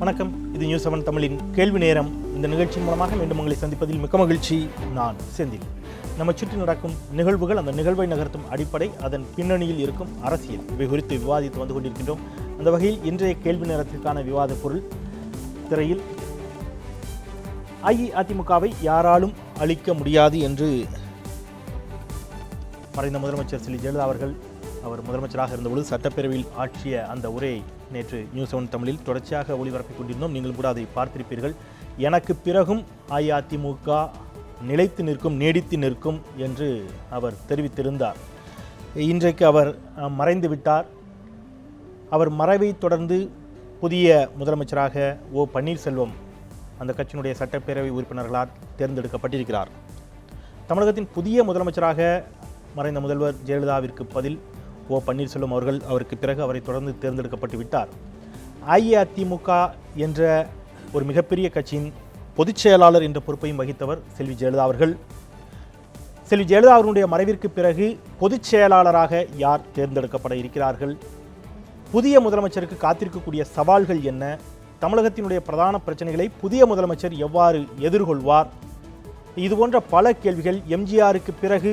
வணக்கம். இது நியூஸ்7 தமிழின் கேள்வி நேரம். இந்த நிகழ்ச்சியின் மூலமாக மீண்டும் உங்களை சந்திப்பதில் மிக்க மகிழ்ச்சி. நான் செந்தில். நம்ம சுற்றி நடக்கும் நிகழ்வுகள், அந்த நிகழ்வை நகர்த்தும் அடிப்படை, அதன் பின்னணியில் இருக்கும் அரசியல், இவை குறித்து விவாதித்து வந்து கொண்டிருக்கின்றோம். அந்த வகையில் இன்றைய கேள்வி நேரத்திற்கான விவாத பொருள் திரையில் அஇஅதிமுகவை யாராலும் அழிக்க முடியாது என்று மறைந்த முதலமைச்சர் செல்வி ஜெயலலிதா அவர்கள் அவர் முதலமைச்சராக இருந்தபொழுது சட்டப்பேரவையில் ஆற்றிய அந்த உரையை நேற்று நியூஸ்7 தமிழில் தொடர்ச்சியாக ஒளிபரப்பிக் கொண்டிருந்தோம். நீங்கள் கூட அதை பார்த்திருப்பீர்கள். எனக்கு பிறகும் அஇஅதிமுக நிலைத்து நிற்கும், நீடித்து நிற்கும் என்று அவர் தெரிவித்திருந்தார். இன்றைக்கு அவர் மறைந்து விட்டார். அவர் மறைவை தொடர்ந்து புதிய முதலமைச்சராக ஓ பன்னீர்செல்வம் அந்த கட்சியினுடைய சட்டப்பேரவை உறுப்பினர்களால் தேர்ந்தெடுக்கப்பட்டிருக்கிறார். தமிழகத்தின் புதிய முதலமைச்சராக மறைந்த முதல்வர் ஜெயலலிதாவிற்கு பதில் ஓ பன்னீர்செல்வம் அவர்கள், அவருக்கு பிறகு அவரை தொடர்ந்து தேர்ந்தெடுக்கப்பட்டு விட்டார். அஇஅதிமுக என்ற ஒரு மிகப்பெரிய கட்சியின் பொதுச் செயலாளர் என்ற பொறுப்பையும் வகித்தவர் செல்வி ஜெயலலிதா அவர்கள். செல்வி ஜெயலலிதா அவர்களுடைய மறைவிற்கு பிறகு பொதுச் செயலாளராக யார் தேர்ந்தெடுக்கப்பட இருக்கிறார்கள்? புதிய முதலமைச்சருக்கு காத்திருக்கக்கூடிய சவால்கள் என்ன? தமிழகத்தினுடைய பிரதான பிரச்சனைகளை புதிய முதலமைச்சர் எவ்வாறு எதிர்கொள்வார்? இது போன்ற பல கேள்விகள். எம்ஜிஆருக்கு பிறகு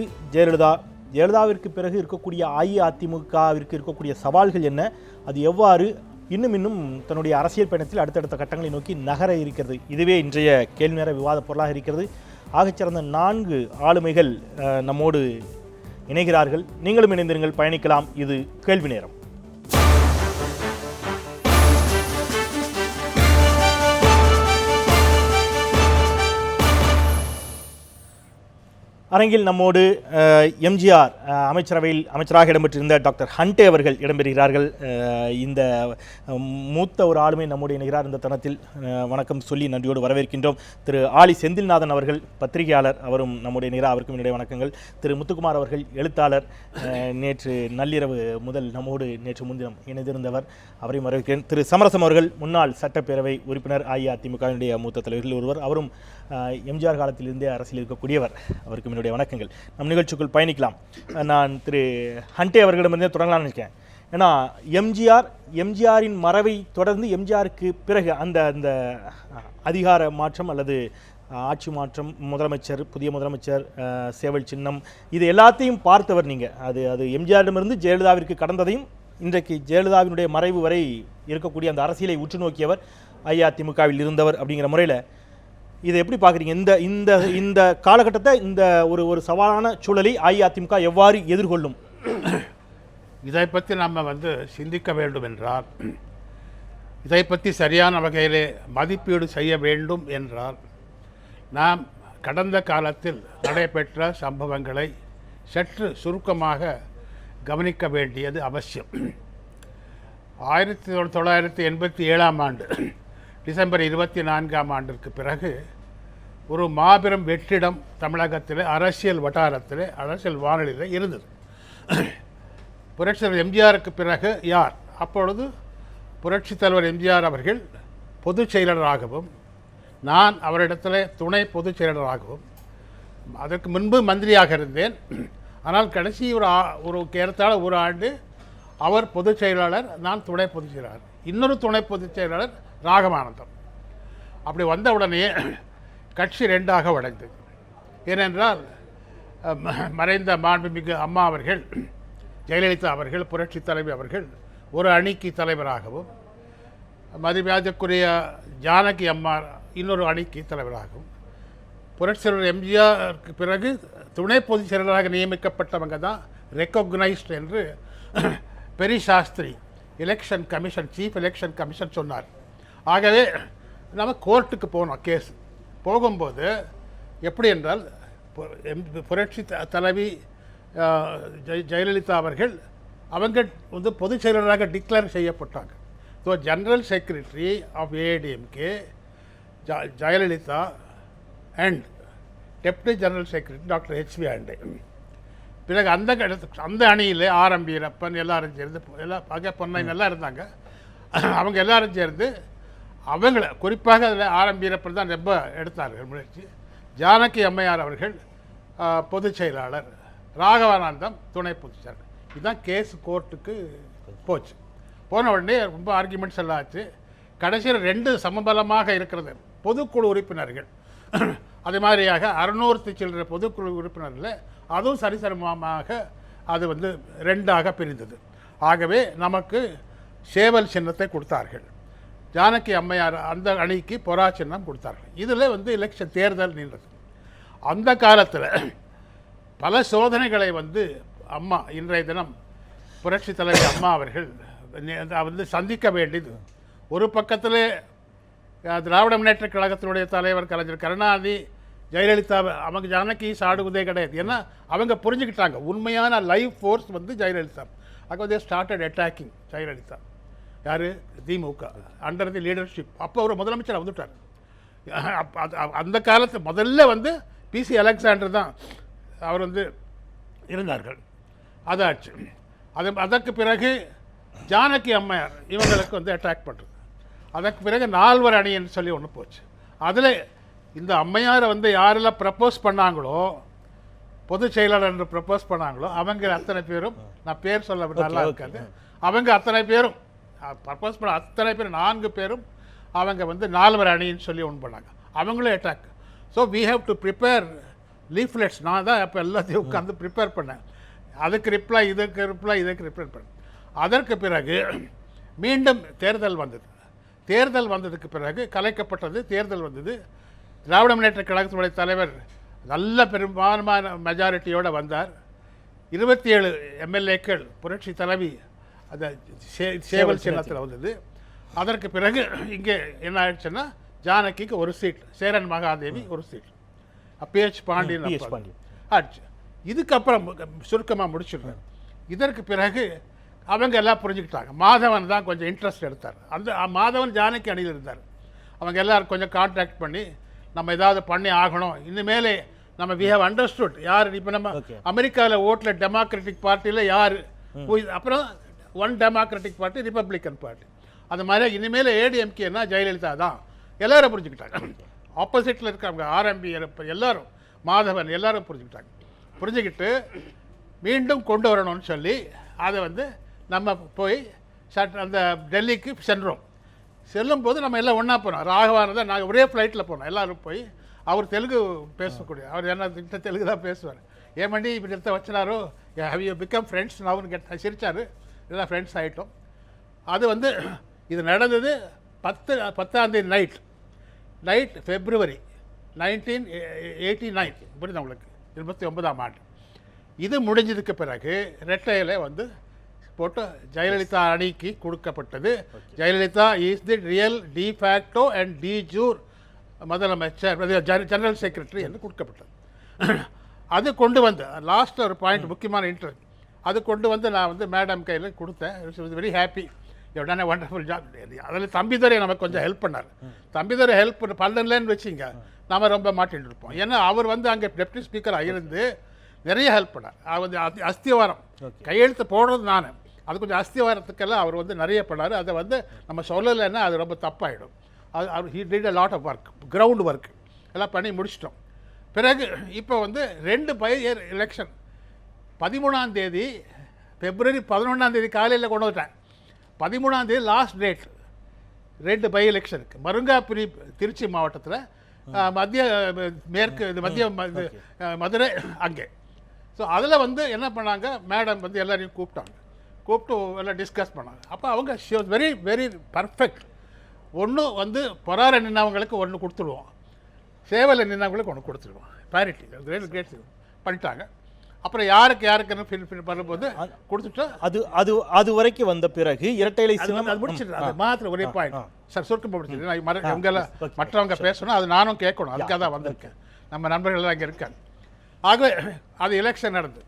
ஜெயலலிதாவிற்கு பிறகு இருக்கக்கூடிய அஇஅதிமுகவிற்கு இருக்கக்கூடிய சவால்கள் என்ன? அது எவ்வாறு இன்னும் தன்னுடைய அரசியல் பயணத்தில் அடுத்தடுத்த கட்டங்களை நோக்கி நகர இருக்கிறது? இதுவே இன்றைய கேள்வி நேர விவாத பொருளாக இருக்கிறது. ஆகச்சிறந்த 4 ஆளுமைகள் நம்மோடு இணைகிறார்கள். நீங்களும் இணைந்திருங்கள், பயணிக்கலாம். இது கேள்வி நேரம். அரங்கில் நம்மோடு எம்ஜிஆர் அமைச்சரவையில் அமைச்சராக இடம்பெற்றிருந்த டாக்டர் ஹண்டே அவர்கள் இடம்பெறுகிறார்கள். இந்த மூத்த ஒரு ஆளுமை நம்மோடு இணைகிறார். இந்த தருணத்தில் வணக்கம் சொல்லி நன்றியோடு வரவேற்கின்றோம். திரு ஆலி செந்தில்நாதன் அவர்கள் பத்திரிகையாளர், அவரும் நம்முடைய இணைகிறார். அவருக்கும் என்னுடைய வணக்கங்கள். திரு முத்துக்குமார் அவர்கள் எழுத்தாளர், நேற்று நள்ளிரவு முதல் நம்மோடு நேற்று முன்தினம் இணைந்திருந்தவர், அவரையும் வரவேற்கிறேன். திரு சமரசம் அவர்கள் முன்னாள் சட்டப்பேரவை உறுப்பினர், அஇஅதிமுகவினுடைய மூத்த தலைவர்கள் ஒருவர், அவரும் எம்ஜிஆர் காலத்திலிருந்தே அரசியல் இருக்கக்கூடியவர், அவருக்கும் என்னுடைய வணக்கங்கள். நம் நிகழ்ச்சிக்குள் பயணிக்கலாம். நான் திரு ஹண்டே அவர்களிடமிருந்தே தொடங்கலாம்னு இருக்கேன். ஏன்னா எம்ஜிஆரின் மறைவை தொடர்ந்து எம்ஜிஆருக்கு பிறகு அந்த அதிகார மாற்றம் அல்லது ஆட்சி மாற்றம், முதலமைச்சர், புதிய முதலமைச்சர், சேவல் சின்னம், இது எல்லாத்தையும் பார்த்தவர் நீங்கள். அது எம்ஜிஆரிடமிருந்து ஜெயலலிதாவிற்கு கடந்ததையும் இன்றைக்கு ஜெயலலிதாவினுடைய மறைவு வரை இருக்கக்கூடிய அந்த அரசியலை உற்று நோக்கியவர், அஇஅதிமுகவில் இருந்தவர். அப்படிங்கிற முறையில் இதை எப்படி பார்க்குறீங்க? இந்த காலகட்டத்தை, இந்த ஒரு சவாலான சூழலை அஇஅதிமுக எவ்வாறு எதிர்கொள்ளும்? இதை பற்றி நம்ம சிந்திக்க வேண்டும் என்றால், இதை பற்றி சரியான வகையிலே மதிப்பீடு செய்ய வேண்டும் என்றால், நாம் கடந்த காலத்தில் நடைபெற்ற சம்பவங்களை சற்று சுருக்கமாக கவனிக்க வேண்டியது அவசியம். 1987ஆம் ஆண்டு டிசம்பர் 24ஆம் ஆண்டிற்கு பிறகு ஒரு மாபெரும் வெற்றிடம் தமிழகத்தில் அரசியல் வட்டாரத்தில், அரசியல் வானொலியில் இருந்தது. புரட்சித்தலைவர் எம்ஜிஆருக்கு பிறகு யார்? அப்பொழுது புரட்சித் தலைவர் எம்ஜிஆர் அவர்கள் பொதுச் செயலராகவும், நான் அவரிடத்தில் துணை பொதுச் செயலராகவும், அதற்கு முன்பு மந்திரியாக இருந்தேன். ஆனால் கடைசி ஒரு ஏறத்தாழ ஒரு ஆண்டு அவர் பொதுச் செயலாளர், நான் துணை பொதுச் செயலாளர். இன்னொரு துணை பொதுச் செயலாளர் ராகவானந்தம். அப்படி வந்த உடனே கட்சி 2ஆக உடைந்தது. ஏனென்றால் மறைந்த மாண்புமிகு அம்மா அவர்கள், ஜெயலலிதா அவர்கள், புரட்சி தலைவி அவர்கள் ஒரு அணிக்கு தலைவராகவும், மதிப்பிற்குரிய ஜானகி அம்மா இன்னொரு அணிக்கு தலைவராகவும், புரட்சி தலைவர் எம்ஜிஆருக்கு பிறகு துணை பொதுச் செயலராக நியமிக்கப்பட்டவங்க தான் ரெக்கக்னைஸ்ட் என்று பெரிய Shastri election commission, chief election commission சொன்னார். ஆகவே நம்ம கோர்ட்டுக்கு போனோம். கேஸ் போகும்போது எப்படி என்றால், புரட்சி தலைவி ஜெயலலிதா அவர்கள் அவங்க பொதுச் செயலராக டிக்ளேர் செய்யப்பட்டாங்க. So general secretary of AIADMK Jayalalithaa and deputy general secretary doctor HV Hande. பிறகு அந்த அணியில் ஆர்.எம். வீரப்பன் எல்லாரும் சேர்ந்து, பொன்னையன் எல்லாம் இருந்தாங்க. அவங்க எல்லாரும் சேர்ந்து அவங்கள குறிப்பாக அதில் ஆர்.எம். வீரப்பன் தான் ரொம்ப எடுத்தார்கள் முயற்சி. ஜானகி அம்மையார் அவர்கள் பொதுச் செயலாளர், ராகவானந்தம் துணை பொதுச் செயலாளர். இதுதான் கேஸ் கோர்ட்டுக்கு போச்சு. போன உடனே ரொம்ப ஆர்குமெண்ட்ஸ் எல்லாம் ஆச்சு. கடைசியில் 2 சமபலமாக இருக்கிறது பொதுக்குழு உறுப்பினர்கள். அதே மாதிரியாக 600 சில்லற பொதுக்குழு உறுப்பினர்கள் அதுவும் சரிசமமாக அது வந்து 2ஆக பிரிந்தது. ஆகவே நமக்கு சேவல் சின்னத்தை கொடுத்தார்கள். ஜானகி அம்மையார் அந்த அணிக்கு பொறா சின்னம் கொடுத்தார்கள். இதில் வந்து எலெக்ஷன் தேர்தல் நின்றது. அந்த காலத்தில் பல சோதனைகளை வந்து அம்மா இன்றைய தினம் புரட்சி தலைவி அம்மா அவர்கள் வந்து சந்திக்க வேண்டியது. ஒரு பக்கத்தில் திராவிட முன்னேற்ற கழகத்தினுடைய தலைவர் கலைஞர் கருணாநிதி ஜெயலலிதா அவங்க ஜானகி சாடுவதே கிடையாது. ஏன்னா அவங்க புரிஞ்சுக்கிட்டாங்க உண்மையான லைவ் ஃபோர்ஸ் வந்து ஜெயலலிதா. அங்கே ஸ்டார்டட் அட்டாக்கிங் ஜெயலலிதா. யார்? திமுக அண்டர் தி லீடர்ஷிப். அப்போ அவர் முதலமைச்சர் வந்துட்டார். அந்த காலத்து முதல்ல வந்து பிசி அலெக்சாண்டர் தான் அவர் வந்து இருந்தார்கள். அதாச்சு. அதற்கு பிறகு ஜானகி அம்மையார் இவங்களுக்கு வந்து அட்டாக் பண்ணுறது. அதற்கு பிறகு 4 அணின்னு சொல்லி ஒன்று போச்சு. அதில் இந்த அம்மையாரை வந்து யாரெல்லாம் ப்ரப்போஸ் பண்ணாங்களோ, பொதுச் செயலாளர் என்று ப்ரப்போஸ் பண்ணாங்களோ அவங்க அத்தனை பேரும், நான் பேர் சொல்ல நல்லா இருக்காது, அவங்க அத்தனை பேரும் ப்ரப்போஸ் பண்ண அத்தனை பேர் 4 பேரும் அவங்க வந்து 4 அணின்னு சொல்லி ஒன்று பண்ணாங்க. அவங்களும் attack. So we have to prepare leaflets. நான் தான் அப்போ எல்லாத்தையும் உட்காந்து ப்ரிப்பேர் பண்ணேன். அதுக்கு ரிப்ளை, இதுக்கு ரிப்ளை, இதுக்கு ரிப்ளை பண்ணேன். அதற்கு பிறகு மீண்டும் தேர்தல் வந்தது. தேர்தல் வந்ததுக்கு பிறகு கலைக்கப்பட்டது. தேர்தல் வந்தது. திராவிட முன்னேற்ற கழகத்தினுடைய தலைவர் நல்ல பெரும்பான்மையான மெஜாரிட்டியோடு வந்தார். 27 எம்எல்ஏக்கள் புரட்சி தலைவி அந்த சேவல் சின்னத்தில் வந்தது. அதற்கு பிறகு இங்கே என்ன ஆயிடுச்சுன்னா ஜானகிக்கு 1 seat, Cheran Mahadevi 1 seat, PH Pandian ஆச்சு. இதுக்கப்புறம் சுருக்கமாக முடிச்சிடுறேன். இதற்கு பிறகு அவங்க எல்லாம் புரிஞ்சுக்கிட்டாங்க. மாதவன் தான் கொஞ்சம் இன்ட்ரெஸ்ட் எடுத்தார். அந்த மாதவன் ஜானகி அணியில் இருந்தார். அவங்க எல்லோரும் கொஞ்சம் கான்டாக்ட் பண்ணி நம்ம ஏதாவது பண்ணி ஆகணும், இனிமேலே நம்ம வி ஹவ் அண்டர்ஸ்டுட் யார். இப்போ நம்ம அமெரிக்காவில் ஓட்டில் டெமோக்ராட்டிக் பார்ட்டியில் யார், அப்புறம் 1 டெமோக்ராட்டிக் பார்ட்டி, ரிப்பப்ளிக்கன் பார்ட்டி. அந்த மாதிரி இனிமேல் ஏடிஎம்கேனா ஜெயலலிதா தான் எல்லாரும் புரிஞ்சுக்கிட்டாங்க. ஆப்போசிட்டில் இருக்காங்க ஆர்எம்பி எல்லாரும், மாதவன் எல்லாரும் புரிஞ்சுக்கிட்டாங்க. புரிஞ்சுக்கிட்டு மீண்டும் கொண்டு வரணும்னு சொல்லி அதை வந்து நம்ம போய் அந்த டெல்லிக்கு சென்றோம். செல்லும்போது நம்ம எல்லாம் ஒன்றா போனோம். ராகவானதான் நாங்கள் ஒரே ஃப்ளைட்டில் போனோம். எல்லோரும் போய் அவர் தெலுங்கு பேசக்கூடிய, அவர் என்ன தெலுங்கு தான் பேசுவார். ஏமண்டி இப்படி எடுத்த வச்சினாரோ, ஹவ் யூ பிகம் ஃப்ரெண்ட்ஸ் நான் கேட்ட சிரிச்சார். இதெல்லாம் ஃப்ரெண்ட்ஸ் ஆகிட்டோம். அது வந்து இது நடந்தது 10ஆம் தேதி நைட் February 1989. புரியுது உங்களுக்கு? 29ஆம் ஆண்டு. இது முடிஞ்சதுக்கு பிறகு ரெட்டையில வந்து போட்டு ஜெயலலிதா அணிக்கு கொடுக்கப்பட்டது. Jayalalithaa is the real de facto and de jure முதலமைச்சர், ஜெனரல் செக்ரட்டரி என்று கொடுக்கப்பட்டது. அது கொண்டு வந்து லாஸ்ட் ஒரு பாயிண்ட் முக்கியமான இன்ட்ரெஸ்ட், அது கொண்டு வந்து நான் வந்து மேடம் கையில் கொடுத்தேன். Very happy, you done a wonderful job. அதில் தம்பிதுரை நமக்கு கொஞ்சம் ஹெல்ப் பண்ணார். தம்பிதுரை ஹெல்ப் பண்ணலன்னு வச்சுங்க நம்ம ரொம்ப மாட்டின்னு இருப்போம். ஏன்னா அவர் வந்து அங்கே டெப்டி ஸ்பீக்கராக இருந்து நிறைய ஹெல்ப் பண்ணார். அவர் வந்து அஸ்திவாரம் கையெழுத்து போடுறது நான், அது கொஞ்சம் அஸ்திவாரத்துக்கெல்லாம் அவர் வந்து நிறைய பண்ணார். அதை வந்து நம்ம சொல்லலைன்னா அது ரொம்ப தப்பாகிடும். அது he did a lot of work, ground work எல்லாம் பண்ணி முடிச்சிட்டோம். பிறகு இப்போ வந்து 2 பை எலெக்ஷன் 13ஆம் தேதி February 11ஆம் தேதி காலையில் கொண்டு வந்துட்டேன். 13ஆம் தேதி லாஸ்ட் டேட் 2 பை எலெக்ஷனுக்கு. மருங்காபுரி திருச்சி மாவட்டத்தில், மத்திய மேற்கு மத்திய மதுரை அங்கே. ஸோ அதில் வந்து என்ன பண்ணாங்க, மேடம் வந்து எல்லோரையும் கூப்பிட்டு எல்லாம் டிஸ்கஸ் பண்ணாங்க. அப்போ அவங்க she was very very perfect. ஒன்று வந்து பொறார நின்னவங்களுக்கு ஒன்று கொடுத்துடுவோம், சேவலை நின்னவங்களுக்கு ஒன்று கொடுத்துடுவோம், பேரிட்டி கிரேட் பண்ணிட்டாங்க. அப்புறம் யாருக்குன்னு பண்ணும்போது கொடுத்துட்டு அது வரைக்கும் வந்த பிறகு இரட்டைலை அது முடிச்சிட்டு அது மாத்திரம் ஒரே பாயிண்ட் சார் சுருக்கம் முடிச்சிட்டு எங்கெல்லாம் மற்றவங்க பேசணும், அது நானும் கேட்கணும், அதுக்காக தான் வந்திருக்கேன். நம்ம நண்பர்கள்லாம் அங்கே இருக்காங்க. ஆகவே அது எலெக்ஷன் நடந்தது.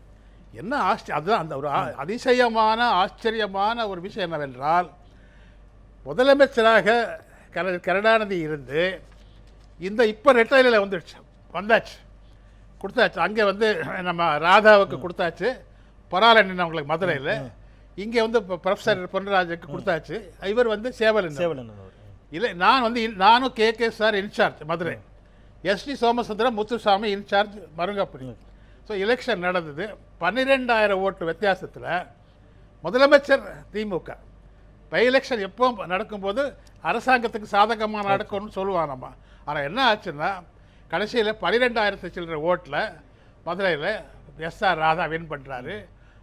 என்ன அதுதான் அந்த ஒரு அதிசயமான ஆச்சரியமான ஒரு விஷயம் என்னவென்றால், முதலமைச்சராக கருணாநிதி இருந்து இந்த இப்போ ரெட்டைலில் வந்தாச்சு கொடுத்தாச்சு. அங்கே வந்து நம்ம ராதாவுக்கு கொடுத்தாச்சு, பொறால நின்னவங்களுக்கு மதுரையில். இங்கே வந்து இப்போ ப்ரொஃபஸர் பொன்ராஜுக்கு கொடுத்தாச்சு. இவர் வந்து சேவல் இல்லை. நானும் K sir in-charge Madurai, S T Somasundaram Muthusamy in-charge Marungapuri. So election நடந்தது. 12,000 ஓட்டு வித்தியாசத்தில் முதலமைச்சர் திமுக. பை எலெக்ஷன் எப்போ நடக்கும்போது அரசாங்கத்துக்கு சாதகமாக நடக்கும்னு சொல்லுவான் நம்ம. ஆனால் என்ன ஆச்சுன்னா கடைசியில் 12,000 சில்லற ஓட்டில் மதுரையில் எஸ்ஆர் ராதா வின் பண்ணுறாரு.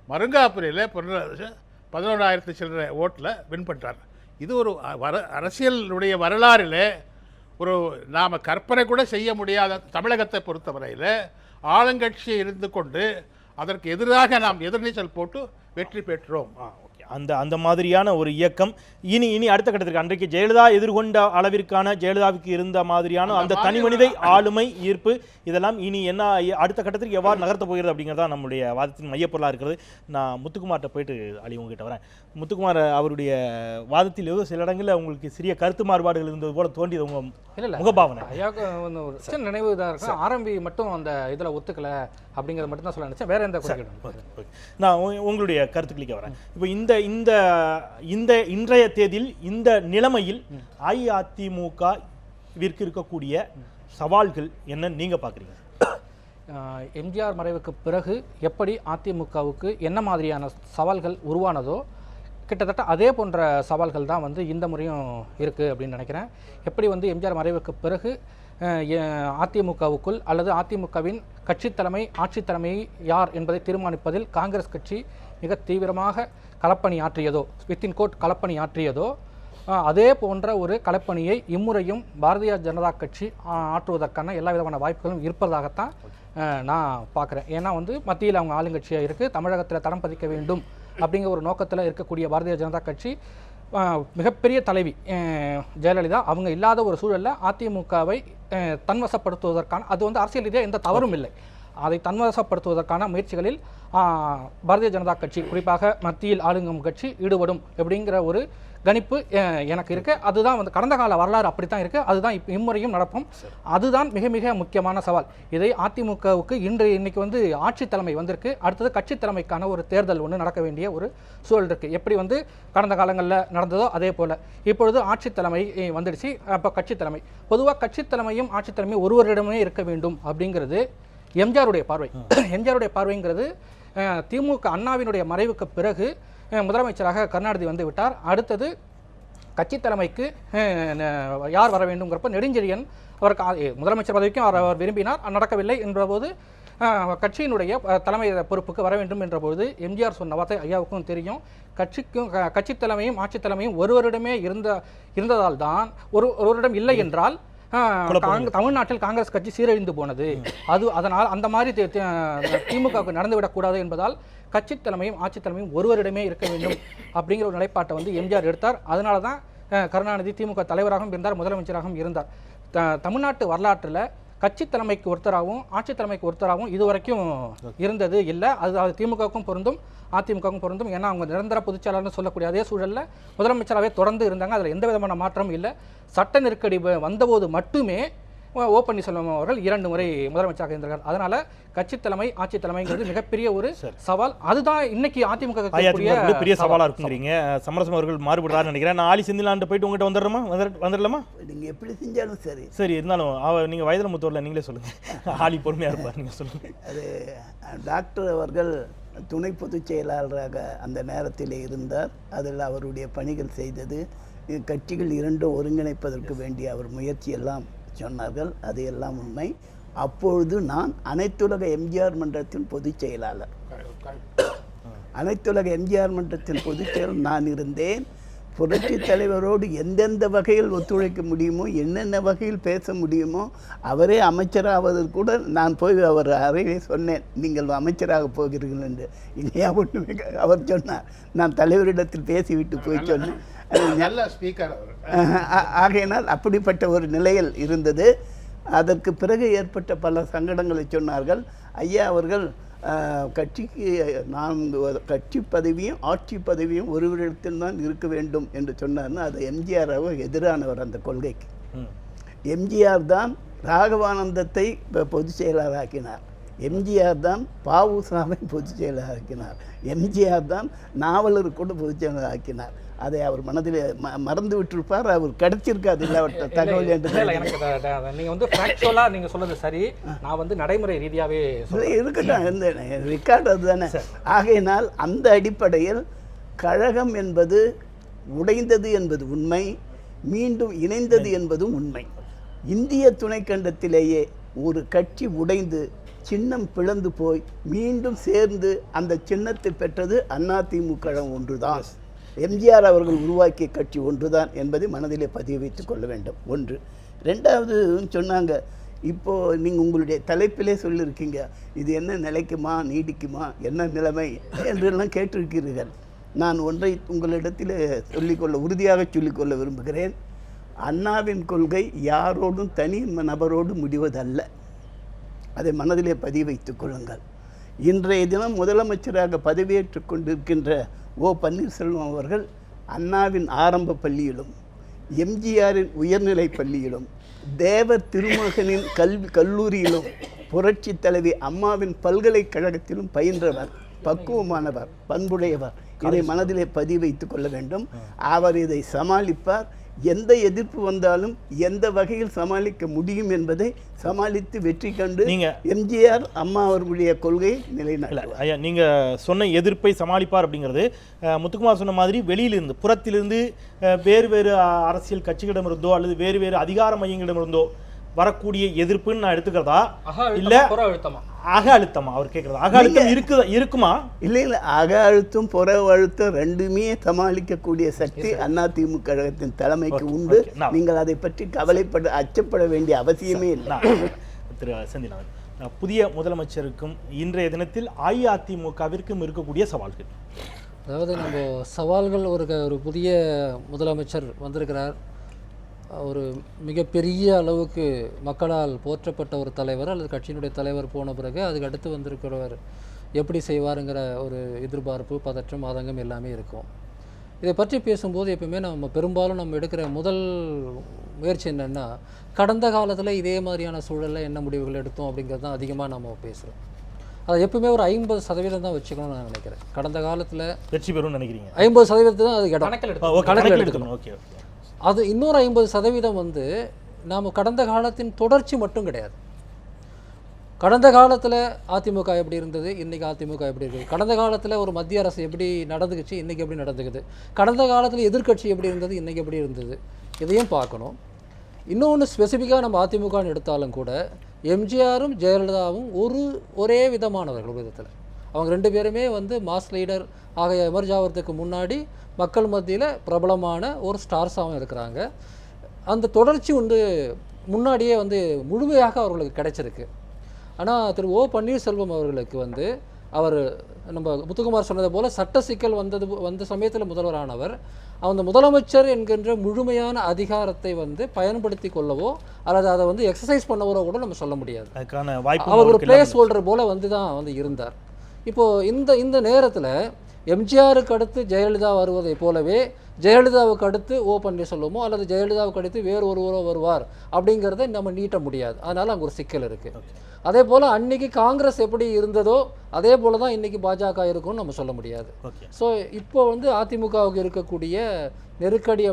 மருங்காபுரியில் 11,000 சில்லற ஓட்டில் வின் பண்ணுறாரு. இது ஒரு அரசியலுடைய வரலாறில் ஒரு நாம் கற்பனை கூட செய்ய முடியாத, தமிழகத்தை பொறுத்தவரையில் ஆளுங்கட்சி இருந்து கொண்டு அதற்கு எதிராக நாம் எதிர்நீச்சல் போட்டு வெற்றி பெற்றோம். அந்த மாதிரியான ஒரு இயக்கம் இனி அடுத்த கட்டத்திற்கு அன்றைக்கு ஜெயலலிதா எதிர்கொண்ட அளவிற்கான ஜெயலலிதாவுக்கு இருந்த மாதிரியான அந்த தனிமனிதை ஆளுமை ஈர்ப்பு இதெல்லாம் இனி என்ன அடுத்த கட்டத்திற்கு எவ்வாறு நகர்த்த போகிறது அப்படிங்கிறதா நம்முடைய வாதத்தின் மையப்பொருளாக இருக்கிறது. நான் முத்துக்குமார்கிட்ட போயிட்டு அலி உங்ககிட்ட வரேன். முத்துக்குமார் அவருடைய வாதத்தில் ஏதோ சில இடங்களில் உங்களுக்கு சிறிய கருத்து மாறுபாடுகள் இருந்தது போல தோண்டியது உங்கள் முகபாவனை. ஐயாவுக்கு ஒரு சின்ன நினைவு இதாக இருக்கும். ஆரம்பி மட்டும் அந்த இதில் ஒத்துக்கல அப்படிங்கிறத மட்டும் தான் சொல்ல நினைச்சேன். வேற எந்த குறிப்பிடும் நான் உங்களுடைய கருத்துக்களுக்கு வரேன். இப்போ இந்த இன்றைய தேதியில் இந்த நிலைமையில் அஇஅதிமுகவிற்கு இருக்கக்கூடிய சவால்கள் என்ன நீங்க பார்க்குறீங்க? எம்ஜிஆர் மறைவுக்கு பிறகு எப்படி அதிமுகவுக்கு என்ன மாதிரியான சவால்கள் உருவானதோ கிட்டத்தட்ட அதே போன்ற சவால்கள் தான் வந்து இந்த முறையும் இருக்குது அப்படின்னு நினைக்கிறேன். எப்படி வந்து எம்ஜிஆர் மறைவுக்கு பிறகு அதிமுகவுக்குள் அல்லது அதிமுகவின் கட்சித் தலைமை ஆட்சித் தலைமை யார் என்பதை தீர்மானிப்பதில் காங்கிரஸ் கட்சி மிக தீவிரமாக களப்பணி ஆற்றியதோ, வித்தின் கோட் களப்பணி ஆற்றியதோ, அதே போன்ற ஒரு களப்பணியை இம்முறையும் பாரதிய ஜனதா கட்சி ஆற்றுவதற்கான எல்லா விதமான வாய்ப்புகளும் இருப்பதாகத்தான் நான் பார்க்குறேன். ஏன்னா வந்து மத்தியில் அவங்க ஆளுங்கட்சியாக இருக்குது, தமிழகத்தில் தடம் பதிக்க வேண்டும் அப்படிங்கிற ஒரு நோக்கத்தில் இருக்கக்கூடிய பாரதிய ஜனதா கட்சி மிகப்பெரிய தலைவி ஜெயலலிதா அவங்க இல்லாத ஒரு சூழலில் அதிமுகவை தன்வசப்படுத்துவதற்கான, அது வந்து அரசியல் ரீதியாக எந்த தவறும் இல்லை, அதை தன்வசப்படுத்துவதற்கான முயற்சிகளில் பாரதிய ஜனதா கட்சி குறிப்பாக மத்தியில் ஆளுங்கும் கட்சி ஈடுபடும் அப்படிங்கிற ஒரு கணிப்பு எனக்கு இருக்குது. அதுதான் வந்து கடந்த கால வரலாறு அப்படி தான் இருக்குது. அதுதான் இம்முறையும் நடக்கும். அதுதான் மிக மிக முக்கியமான சவால். இதை அதிமுகவுக்கு இன்னைக்கு வந்து ஆட்சி தலைமை வந்திருக்கு. அடுத்தது கட்சி தலைமைக்கான ஒரு தேர்தல் ஒன்று நடக்க வேண்டிய ஒரு சூழல் இருக்குது. எப்படி வந்து கடந்த காலங்களில் நடந்ததோ அதே போல் இப்பொழுது ஆட்சி தலைமை வந்துடுச்சு. அப்போ கட்சி தலைமை, பொதுவாக கட்சி தலைமையும் ஆட்சி தலைமையும் ஒருவரிடமே இருக்க வேண்டும் அப்படிங்கிறது எம்ஜிஆருடைய பார்வை. எம்ஜிஆருடைய பார்வைங்கிறது திமுக அண்ணாவினுடைய மறைவுக்கு பிறகு முதலமைச்சராக கருணாநிதி வந்து விட்டார். அடுத்தது கட்சி தலைமைக்கு யார் வர வேண்டும்ங்கிறப்ப நெடுஞ்செழியன் அவருக்கு முதலமைச்சர் பதவிக்கும் அவர் விரும்பினார். நடக்கவில்லை என்பபோது கட்சியினுடைய தலைமை பொறுப்புக்கு வர வேண்டும் என்றபோது எம்ஜிஆர் சொன்ன வார்த்தை ஐயாவுக்கும் தெரியும். கட்சி தலைமையும் ஆட்சி தலைமையும் ஒருவரிடமே இருந்ததால் தான் ஒருவரிடம் இல்லை என்றால் தமிழ்நாட்டில் காங்கிரஸ் கட்சி சீரழிந்து போனது. அதனால் அந்த மாதிரி திமுகவுக்கு நடந்துவிடக்கூடாது என்பதால் கட்சி தலைமையும் ஆட்சி தலைமையும் ஒருவரிடமே இருக்க வேண்டும் அப்படிங்கிற ஒரு நிலைப்பாட்டை வந்து எம்ஜிஆர் எடுத்தார். அதனால தான் கருணாநிதி திமுக தலைவராகவும் இருந்தார், முதலமைச்சராகவும் இருந்தார். தமிழ்நாட்டு வரலாற்றில் கட்சி தலைமைக்கு ஒருத்தராகவும் ஆட்சி தலைமைக்கு ஒருத்தராகவும் இதுவரைக்கும் இருந்தது இல்லை. அது திமுகவுக்கும் பொருந்தும் அதிமுகவுக்கும் பொருந்தும். ஏன்னா அவங்க நிரந்தர பொதுச்செயலாளர்னு சொல்லக்கூடிய அதே சூழலில் முதலமைச்சராகவே தொடர்ந்து இருந்தாங்க. அதில் எந்த விதமான மாற்றமும் இல்லை. சட்ட நெருக்கடி வந்தபோது மட்டுமே ஓ பன்னீர்செல்வம் அவர்கள் 2 முறை முதலமைச்சராக இருந்தார்கள். அதனால கட்சி தலைமை ஆட்சி தலைமைங்கிறது மிகப்பெரிய ஒரு சவால். அதுதான் இன்னைக்கு அதிமுக பெரிய சவாலா இருக்குங்கிறீங்க. சமரசம் அவர்கள் மாறுபடுறாருன்னு நினைக்கிறேன். நான் ஆலி செந்திலாண்டு போயிட்டு உங்ககிட்ட வந்துடலாமா? நீங்க எப்படி செஞ்சாலும் சரி இருந்தாலும் நீங்க வயதில் மூத்தவர்ல நீங்களே சொல்லுங்க. ஆலி பொறுமையா இருப்பார், நீங்க சொல்லுங்க. அது டாக்டர் அவர்கள் துணை பொதுச் செயலாளராக அந்த நேரத்தில் இருந்தார். அதில் அவருடைய பணிகள் செய்தது, கட்சிகள் இரண்டும் ஒருங்கிணைப்பதற்கு வேண்டிய அவர் முயற்சியெல்லாம் சொன்னார்கள். அது எல்லாம் உண்மை. அப்பொழுது நான் அனைத்துலக எம்ஜிஆர் மன்றத்தின் பொதுச் செயலாளர். அனைத்துலக எம்ஜிஆர் மன்றத்தின் பொதுச் செயலாளர் நான் இருந்தேன். புரட்சி தலைவரோடு எந்தெந்த வகையில் ஒத்துழைக்க முடியுமோ, என்னென்ன வகையில் பேச முடியுமோ, அவரே அமைச்சராவதற்கு கூட நான் போய் அவர் அறையை சொன்னேன், நீங்கள் அமைச்சராக போகிறீர்கள் என்று. இல்லையா ஒன்றுமே அவர் சொன்னார். நான் தலைவரிடத்தில் பேசிவிட்டு போய் சொன்னேன். நல்ல ஸ்பீக்கர். ஆகையினால் அப்படிப்பட்ட ஒரு நிலையில் இருந்தது. அதற்கு பிறகு ஏற்பட்ட பல சங்கடங்களை சொன்னார்கள். ஐயா அவர்கள் கட்சிக்கு நான் கட்சி பதவியும் ஆட்சி பதவியும் ஒருவரிடத்தில் தான் இருக்க வேண்டும் என்று சொன்னார்னு அது எம்ஜிஆராக எதிரானவர் அந்த கொள்கைக்கு. எம்ஜிஆர் தான் ராகவானந்தத்தை பொதுச் செயலாளராக்கினார். எம்ஜிஆர் தான் பாவுசாவை பொதுச் செயலாளராக்கினார். எம்ஜிஆர் தான் நாவலர் கூட பொதுச் செயலாளராக்கினார். அதை அவர் மனதில் மறந்து விட்டிருப்பார். அவர் கிடைச்சிருக்காது இல்லாவற்ற தகவல் என்று. நீங்கள் வந்து ஃபேக்சுவலாக நீங்கள் சொல்கிறது சரி, நான் வந்து நடைமுறை ரீதியாகவே இருக்கட்டும், இந்த ரெக்கார்டு அதுதானே. ஆகையினால் அந்த அடிப்படையில் கழகம் என்பது உடைந்தது என்பது உண்மை. மீண்டும் இணைந்தது என்பதும் உண்மை. இந்திய துணைக்கண்டத்திலேயே ஒரு கட்சி உடைந்து சின்னம் பிளந்து போய் மீண்டும் சேர்ந்து அந்த சின்னத்தை பெற்றது அதிமுக ஒன்றுதான். எம்ஜிஆர் அவர்கள் உருவாக்கிய கட்சி ஒன்றுதான் என்பதை மனதிலே பதிவு வைத்துக் கொள்ள வேண்டும். ஒன்று. ரெண்டாவது சொன்னாங்க, இப்போது நீங்கள் உங்களுடைய தலைப்பிலே சொல்லியிருக்கீங்க, இது என்ன நிலைக்குமா நீடிக்குமா என்ன நிலைமை என்றெல்லாம் கேட்டிருக்கிறீர்கள். நான் ஒன்றை உங்களிடத்தில் சொல்லிக்கொள்ள உறுதியாக சொல்லிக்கொள்ள விரும்புகிறேன். அண்ணாவின் கொள்கை யாரோடும் தனி நபரோடு முடிவதல்ல. அதை மனதிலே பதிவு வைத்துக் கொள்ளுங்கள். இன்றைய தினம் முதலமைச்சராக பதவியேற்றுக் கொண்டிருக்கின்ற ஓ பன்னீர்செல்வம் அவர்கள் அண்ணாவின் ஆரம்ப பள்ளியிலும் எம்ஜிஆரின் உயர்நிலை பள்ளியிலும் தேவர் திருமகனின் கல்லூரியிலும் புரட்சி தலைவி அம்மாவின் பல்கலைக்கழகத்திலும் பயின்றவர், பக்குவமானவர், பண்புடையவர். இதை மனதிலே பதிவு வைத்துக் கொள்ள வேண்டும். அவர் இதை சமாளிப்பார். எந்த எதிர்ப்பு வந்தாலும் எந்த வகையில் சமாளிக்க முடியும் என்பதை சமாளித்து வெற்றி கண்டு எம்ஜிஆர் அம்மா அவர்களுடைய கொள்கையை நிலைநாட்டுவார். ஐயா, நீங்கள் சொன்ன எதிர்ப்பை சமாளிப்பார் அப்படிங்கிறது முத்துக்குமார் சொன்ன மாதிரி வெளியிலிருந்து புறத்திலிருந்து வேறு வேறு அரசியல் கட்சிகளிடமிருந்தோ அல்லது வேறு வேறு அதிகார மையங்களிடமிருந்தோ வரக்கூடிய எதிர்ப்புன்னு நான் எடுத்துக்கிறதா இல்ல அக அழுத்தமா? அவர் கேட்கறது அக அழுத்தம் இருக்குமா? இல்லை, அக அழுத்தம் புற அழுத்தம் ரெண்டுமே சமாளிக்கக்கூடிய சக்தி அதிமுக கழகத்தின் தலைமைக்கு உண்டு. நீங்கள் அதை பற்றி அச்சப்பட வேண்டிய அவசியமே இல்லை. திரு செந்தில்நாதன், புதிய முதலமைச்சருக்கும் இன்றைய தினத்தில் அஇஅதிமுகவிற்கும் இருக்கக்கூடிய சவால்கள். அதாவது நம்ம சவால்கள், ஒரு புதிய முதலமைச்சர் வந்திருக்கிறார், ஒரு மிகப்பெரிய அளவுக்கு மக்களால் போற்றப்பட்ட ஒரு தலைவர் அல்லது கட்சியினுடைய தலைவர் போன பிறகு அதுக்கு அடுத்து வந்திருக்கிறவர் எப்படி செய்வாருங்கிற ஒரு எதிர்பார்ப்பு, பதற்றம், ஆதங்கம் எல்லாமே இருக்கும். இதை பற்றி பேசும்போது எப்பவுமே பெரும்பாலும் நம்ம எடுக்கிற முதல் முயற்சி என்னென்னா, கடந்த காலத்தில் இதே மாதிரியான சூழலில் என்ன முடிவுகள் எடுத்தோம் அப்படிங்கிறது தான் அதிகமாக நம்ம பேசுகிறோம். அதை எப்பவுமே ஒரு 50% தான் வச்சுக்கணும்னு நான் நினைக்கிறேன். கடந்த காலத்தில் வெற்றி பெறும்னு நினைக்கிறீங்க? 50% தான் அது கணக்கில் எடுக்கணும். ஓகே. அது இன்னொரு 50% வந்து நாம் கடந்த காலத்தின் தொடர்ச்சி மட்டும் கிடையாது. கடந்த காலத்தில் அதிமுக எப்படி இருந்தது, இன்றைக்கி அதிமுக எப்படி இருக்குது, கடந்த காலத்தில் ஒரு மத்திய அரசு எப்படி நடந்துக்குச்சு, இன்றைக்கி எப்படி நடந்துக்குது, கடந்த காலத்தில் எதிர்க்கட்சி எப்படி இருந்தது, இன்றைக்கி எப்படி இருந்தது, இதையும் பார்க்கணும். இன்னொன்று ஸ்பெசிஃபிக்காக நம்ம அதிமுகன்னு எடுத்தாலும் கூட எம்ஜிஆரும் ஜெயலலிதாவும் ஒரே விதமானவர்கள். விதத்தில் அவங்க ரெண்டு பேருமே வந்து மாஸ் லீடர் ஆக எமர்ஜ் ஆகிறதுக்கு முன்னாடி மக்கள் மத்தியில் பிரபலமான ஒரு ஸ்டார்ஸாகவும் இருக்கிறாங்க. அந்த தொடர்ச்சி வந்து முன்னாடியே வந்து முழுமையாக அவர்களுக்கு கிடைச்சிருக்கு. ஆனால் திரு ஓ பன்னீர்செல்வம் அவர்களுக்கு வந்து அவர் நம்ம முத்துக்குமார் சொன்னதை போல் சட்ட சிக்கல் வந்த சமயத்தில் முதல்வரானவர் அந்த முதலமைச்சர் என்கின்ற முழுமையான அதிகாரத்தை வந்து பயன்படுத்தி கொள்ளவோ அல்லது அதை வந்து எக்ஸசைஸ் பண்ணவோ கூட நம்ம சொல்ல முடியாது. அவர் ஒரு பிளேஸ் ஹோல்டர் போல் வந்து தான் வந்து இருந்தார். இப்போது இந்த நேரத்தில் எம்ஜிஆருக்கு அடுத்து ஜெயலலிதா வருவதை போலவே ஜெயலலிதாவுக்கு அடுத்து ஓ பன்னீர்செல்வமோ அல்லது ஜெயலலிதாவுக்கு அடுத்து வேறு ஒருவரோ வருவார் அப்படிங்கிறத நம்ம நீட்ட முடியாது. அதனால் அங்கே ஒரு சிக்கல் இருக்குது. அதே போல் அன்றைக்கி காங்கிரஸ் எப்படி இருந்ததோ அதே போல் தான் இன்றைக்கி பாஜக இருக்கும்னு நம்ம சொல்ல முடியாது. ஸோ இப்போ வந்து அதிமுகவுக்கு இருக்கக்கூடிய நெருக்கடி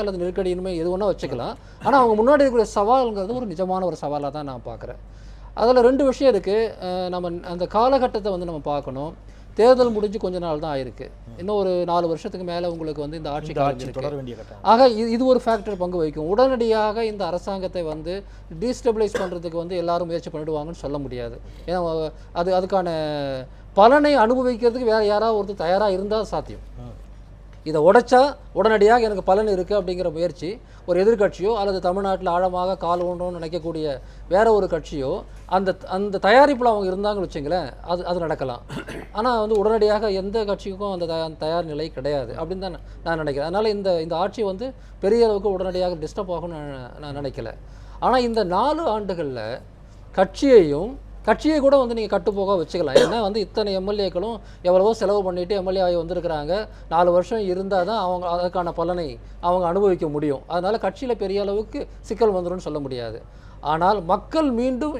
அல்லது நெருக்கடியின்மை எது ஒன்றா வச்சுக்கலாம். ஆனால் அவங்க முன்னாடி இருக்கக்கூடிய சவால்ங்கிறது ஒரு நிஜமான ஒரு சவாலாக தான் நான் பார்க்குறேன். அதில் ரெண்டு விஷயம் இருக்குது. நம்ம அந்த காலகட்டத்தை வந்து நம்ம பார்க்கணும். தேர்தல் முடிஞ்சு கொஞ்ச நாள் தான் ஆயிருக்கு. இன்னும் ஒரு 4 வருஷத்துக்கு மேலே உங்களுக்கு வந்து இந்த ஆட்சி தொடர வேண்டிய. ஆக இது ஒரு ஃபேக்டர் பங்கு வகிக்கும். உடனடியாக இந்த அரசாங்கத்தை வந்து டீஸ்டபிளைஸ் பண்ணுறதுக்கு வந்து எல்லாரும் முயற்சி பண்ணிடுவாங்கன்னு சொல்ல முடியாது. ஏன்னா அதுக்கான பலனை அனுபவிக்கிறதுக்கு வேறு யாராவது ஒருத்தர் தயாராக இருந்தால் சாத்தியம். இதை உடைச்சா உடனடியாக எனக்கு பலன் இருக்குது அப்படிங்கிற முயற்சி ஒரு எதிர்கட்சியோ அல்லது தமிழ்நாட்டில் ஆழமாக கால் ஊன்றோன்னு நினைக்கக்கூடிய வேற ஒரு கட்சியோ அந்த தயாரிப்பில் அவங்க இருந்தாங்கன்னு வச்சுங்களேன், அது நடக்கலாம். ஆனால் வந்து உடனடியாக எந்த கட்சிக்கும் அந்த தயார் நிலை கிடையாது அப்படின்னு தான் நான் நினைக்கிறேன். அதனால் இந்த ஆட்சி வந்து பெரிய அளவுக்கு உடனடியாக டிஸ்டர்ப் ஆகும்னு நான் நினைக்கல. ஆனால் இந்த 4 ஆண்டுகளில் கட்சியை கூட வந்து நீங்கள் கட்டுப்போக வச்சுக்கலாம். ஏன்னா வந்து இத்தனை எம்எல்ஏக்களும் எவ்வளவோ செலவு பண்ணிவிட்டு எம்எல்ஏ ஆகி வந்திருக்கிறாங்க. 4 வருஷம் இருந்தால் தான் அவங்க அதுக்கான பலனை அவங்க அனுபவிக்க முடியும். அதனால் கட்சியில் பெரிய அளவுக்கு சிக்கல் வந்துடும் சொல்ல முடியாது. ஆனால் மக்கள் மீண்டும்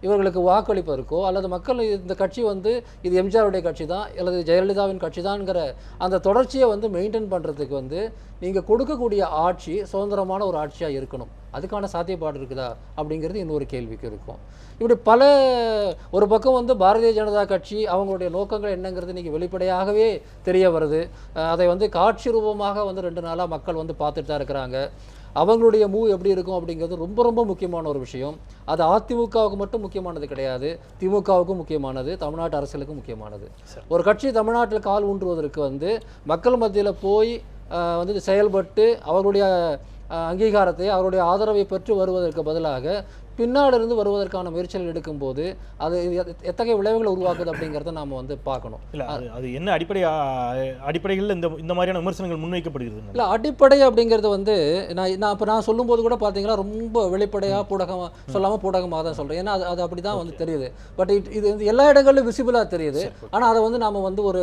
இவர்களுக்கு வாக்களிப்பதற்கோ அல்லது மக்கள் இந்த கட்சி வந்து இது எம்ஜிஆருடைய கட்சி தான் அல்லது ஜெயலலிதாவின் கட்சி தான்ங்கிற அந்த தொடர்ச்சியை வந்து மெயின்டைன் பண்ணுறதுக்கு வந்து நீங்கள் கொடுக்கக்கூடிய ஆட்சி சுதந்திரமான ஒரு ஆட்சியாக இருக்கணும். அதுக்கான சாத்தியப்பாடு இருக்குதா அப்படிங்கிறது இன்னொரு கேள்விக்கு இருக்கும். இப்படி பல ஒரு பக்கம் வந்து பாரதிய ஜனதா கட்சி அவங்களுடைய நோக்கங்கள் என்னங்கிறது இன்றைக்கி வெளிப்படையாகவே தெரிய வருது. அதை வந்து காட்சி ரூபமாக வந்து 2 நாளாக மக்கள் வந்து பார்த்துட்டு தான் இருக்கிறாங்க. அவங்களுடைய மூவ் எப்படி இருக்கும் அப்படிங்கிறது ரொம்ப ரொம்ப முக்கியமான ஒரு விஷயம். அது அதிமுகவுக்கு மட்டும் முக்கியமானது கிடையாது, திமுகவுக்கும் முக்கியமானது, தமிழ்நாட்டு அரசியலுக்கும் முக்கியமானது. ஒரு கட்சி தமிழ்நாட்டில் கால் ஊன்றுவதற்கு வந்து மக்கள் மத்தியில் போய் வந்து செயல்பட்டு அவர்களுடைய அங்கீகாரத்தை அவருடைய ஆதரவை பெற்று வருவதற்கு பதிலாக பின்னாலிருந்து வருவதற்கான முயற்சிகள் எடுக்கும்போது அது எத்தகைய விளைவுகளை உருவாக்குது அப்படிங்கிறத நாம் வந்து பார்க்கணும். இல்லை அது என்ன அடிப்படைகளில் இந்த மாதிரியான விமர்சனங்கள் முன்வைக்கப்படுகிறது? இல்லை அடிப்படை அப்படிங்கிறது வந்து நான் சொல்லும்போது கூட பார்த்தீங்கன்னா ரொம்ப வெளிப்படையாக பூடகமாக சொல்லாமல் பூடகமாக தான் சொல்கிறேன். ஏன்னா அது அப்படி தான் வந்து தெரியுது. பட் இது வந்து எல்லா இடங்களிலும் விசிபிளாக தெரியுது. ஆனால் அதை வந்து நாம் வந்து ஒரு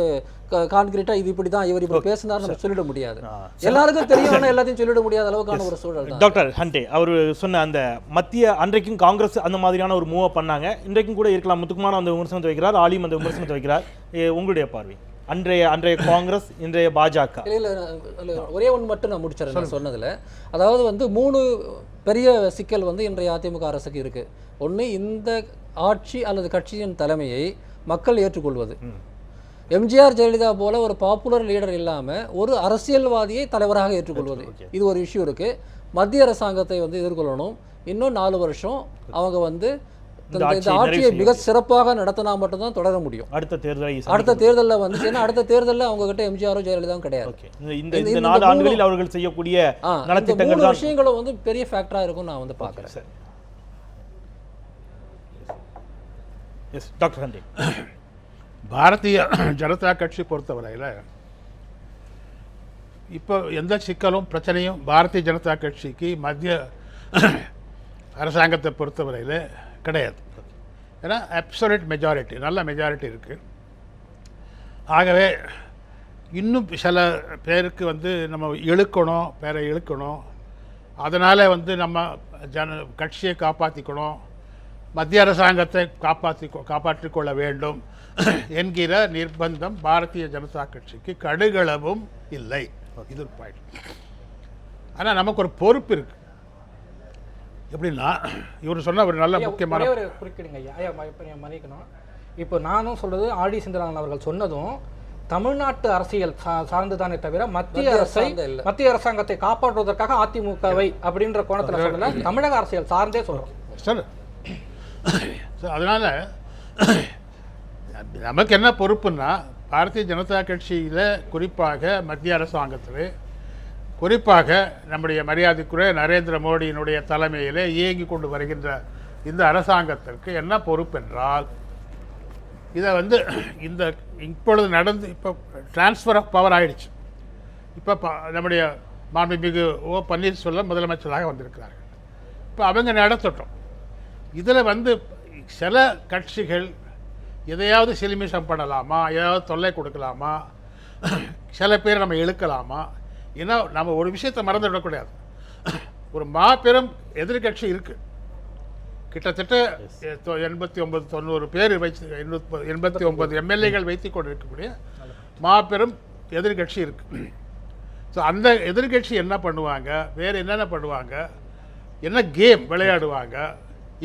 கான்கிரீட்டாக இது இப்படி தான் இவர் இப்படி பேசினார் நம்ம சொல்லிட முடியாது. எல்லாருக்கும் தெரியும், ஆனால் எல்லாத்தையும் சொல்லிட முடியாத அளவுக்கான ஒரு சூழல். டாக்டர் ஹண்டே அவர் சொன்ன அந்த மத்திய அன்றைக்கும் காங்கிரஸ் அந்த மாதிரியான ஒரு மூவை பண்ணாங்க, இன்றைக்கும் கூட இருக்கலாம். முத்துக்குமார் அந்த விமர்சனத்தை வைக்கிறார், ஆலிம் அந்த விமர்சனத்தை வைக்கிறார். உங்களுடைய பார்வை அன்றைய காங்கிரஸ் இன்றைய பாஜக? இல்லை ஒரே ஒன்று மட்டும் நான் முடிச்சிடறேன் சொன்னதில். அதாவது வந்து 3 பெரிய சிக்கல் வந்து இன்றைய அதிமுக அரசுக்கு இருக்குது. ஒன்று, இந்த ஆட்சி அல்லது கட்சியின் தலைமையை மக்கள் ஏற்றுக்கொள்வது. எம்ஜிஆர் ஜெயலலிதா போல ஒரு பாப்புலர் லீடர் இல்லாமல் ஒரு அரசியல்வாதியை தலைவராக ஏற்றுக்கொள்வது, இது ஒரு இஷ்யூ இருக்குது. மத்திய அரசாங்கத்தை வந்து எதிர்கொள்ளணும். இன்னும் 4 வருஷம் அவங்க வந்து இந்த ஆட்சியை மிக சிறப்பாக நடத்தினா மட்டும்தான் தொடர முடியும். அடுத்த தேர்தலில் வந்து ஏன்னா அடுத்த தேர்தலில் அவங்க கிட்ட எம்ஜிஆரோ ஜெயலலிதாவும் கிடையாது. இந்த 4 ஆண்டுகளில் அவர்கள் செய்யக்கூடிய நலத்திட்டங்கள் 3 விஷயங்களும் வந்து பெரிய ஃபேக்டராக இருக்கும் நான் வந்து பார்க்குறேன். டாக்டர் ஹண்டே, பாரதிய ஜனதா கட்சி பொறுத்தவரையில் இப்போ எந்த சிக்கலும் பிரச்சனையும் பாரதிய ஜனதா கட்சிக்கு மத்திய அரசாங்கத்தை பொறுத்தவரையில் கிடையாது. ஏன்னா அப்சல்யூட் மெஜாரிட்டி, நல்ல மெஜாரிட்டி இருக்குது. ஆகவே இன்னும் சில பேருக்கு வந்து நம்ம பேரை இழுக்கணும், அதனால் வந்து நம்ம கட்சியை காப்பாற்றிக்கணும், மத்திய அரசாங்கத்தை காப்பாற்றிக் கொள்ள வேண்டும் என்கிற நிர்பந்தம் பாரதிய ஜனதா கட்சிக்கு கடுகளவும் இல்லை. இது ஒரு பாயிண்ட். ஆனால் நமக்கு ஒரு பொறுப்பு இருக்கு. எப்படின்னா இவர் சொன்ன ஒரு நல்ல முக்கியமான குறிப்பிடுங்க ஐயா, மன்னிக்கணும். இப்போ நானும் சொல்றது ஆடி சிந்தரான் அவர்கள் சொன்னதும் தமிழ்நாட்டு அரசியல் சார்ந்து தானே தவிர மத்திய அரசாங்கத்தை காப்பாற்றுவதற்காக அதிமுகவை அப்படின்ற கோணத்தில் சொல்லல, தமிழக அரசியல் சார்ந்தே சொல்றோம் சார். அதனால நமக்கு என்ன பொறுப்புன்னா, பாரதிய ஜனதா கட்சியில் குறிப்பாக மத்திய அரசாங்கத்தில் குறிப்பாக நம்முடைய மரியாதைக்குரிய நரேந்திர மோடியினுடைய தலைமையில் இயங்கி கொண்டு வருகின்ற இந்த அரசாங்கத்திற்கு என்ன பொறுப்பு என்றால், இதை வந்து இப்பொழுது இப்போ டிரான்ஸ்ஃபர் ஆஃப் பவர் ஆயிடுச்சு. இப்போ நம்முடைய மாண்புமிகு ஓ பன்னீர்செல்வம் முதலமைச்சராக வந்திருக்கிறார்கள். இப்போ அவங்க நடத்தட்டும். இதில் வந்து சில கட்சிகள் எதையாவது சிலிமிஷம் பண்ணலாமா, ஏதாவது தொல்லை கொடுக்கலாமா, சில பேர் நம்ம இழுக்கலாமா. ஏன்னா நம்ம ஒரு விஷயத்தை மறந்து விடக்கூடாது. ஒரு மாபெரும் எதிர்கட்சி இருக்குது. கிட்டத்தட்ட 89-90 பேர் 89 எம்எல்ஏகள் வைத்து கொண்டு இருக்கக்கூடிய மாபெரும் எதிர்கட்சி இருக்குது. ஸோ அந்த எதிர்கட்சி என்ன பண்ணுவாங்க, வேறு என்னென்ன பண்ணுவாங்க, என்ன கேம் விளையாடுவாங்க,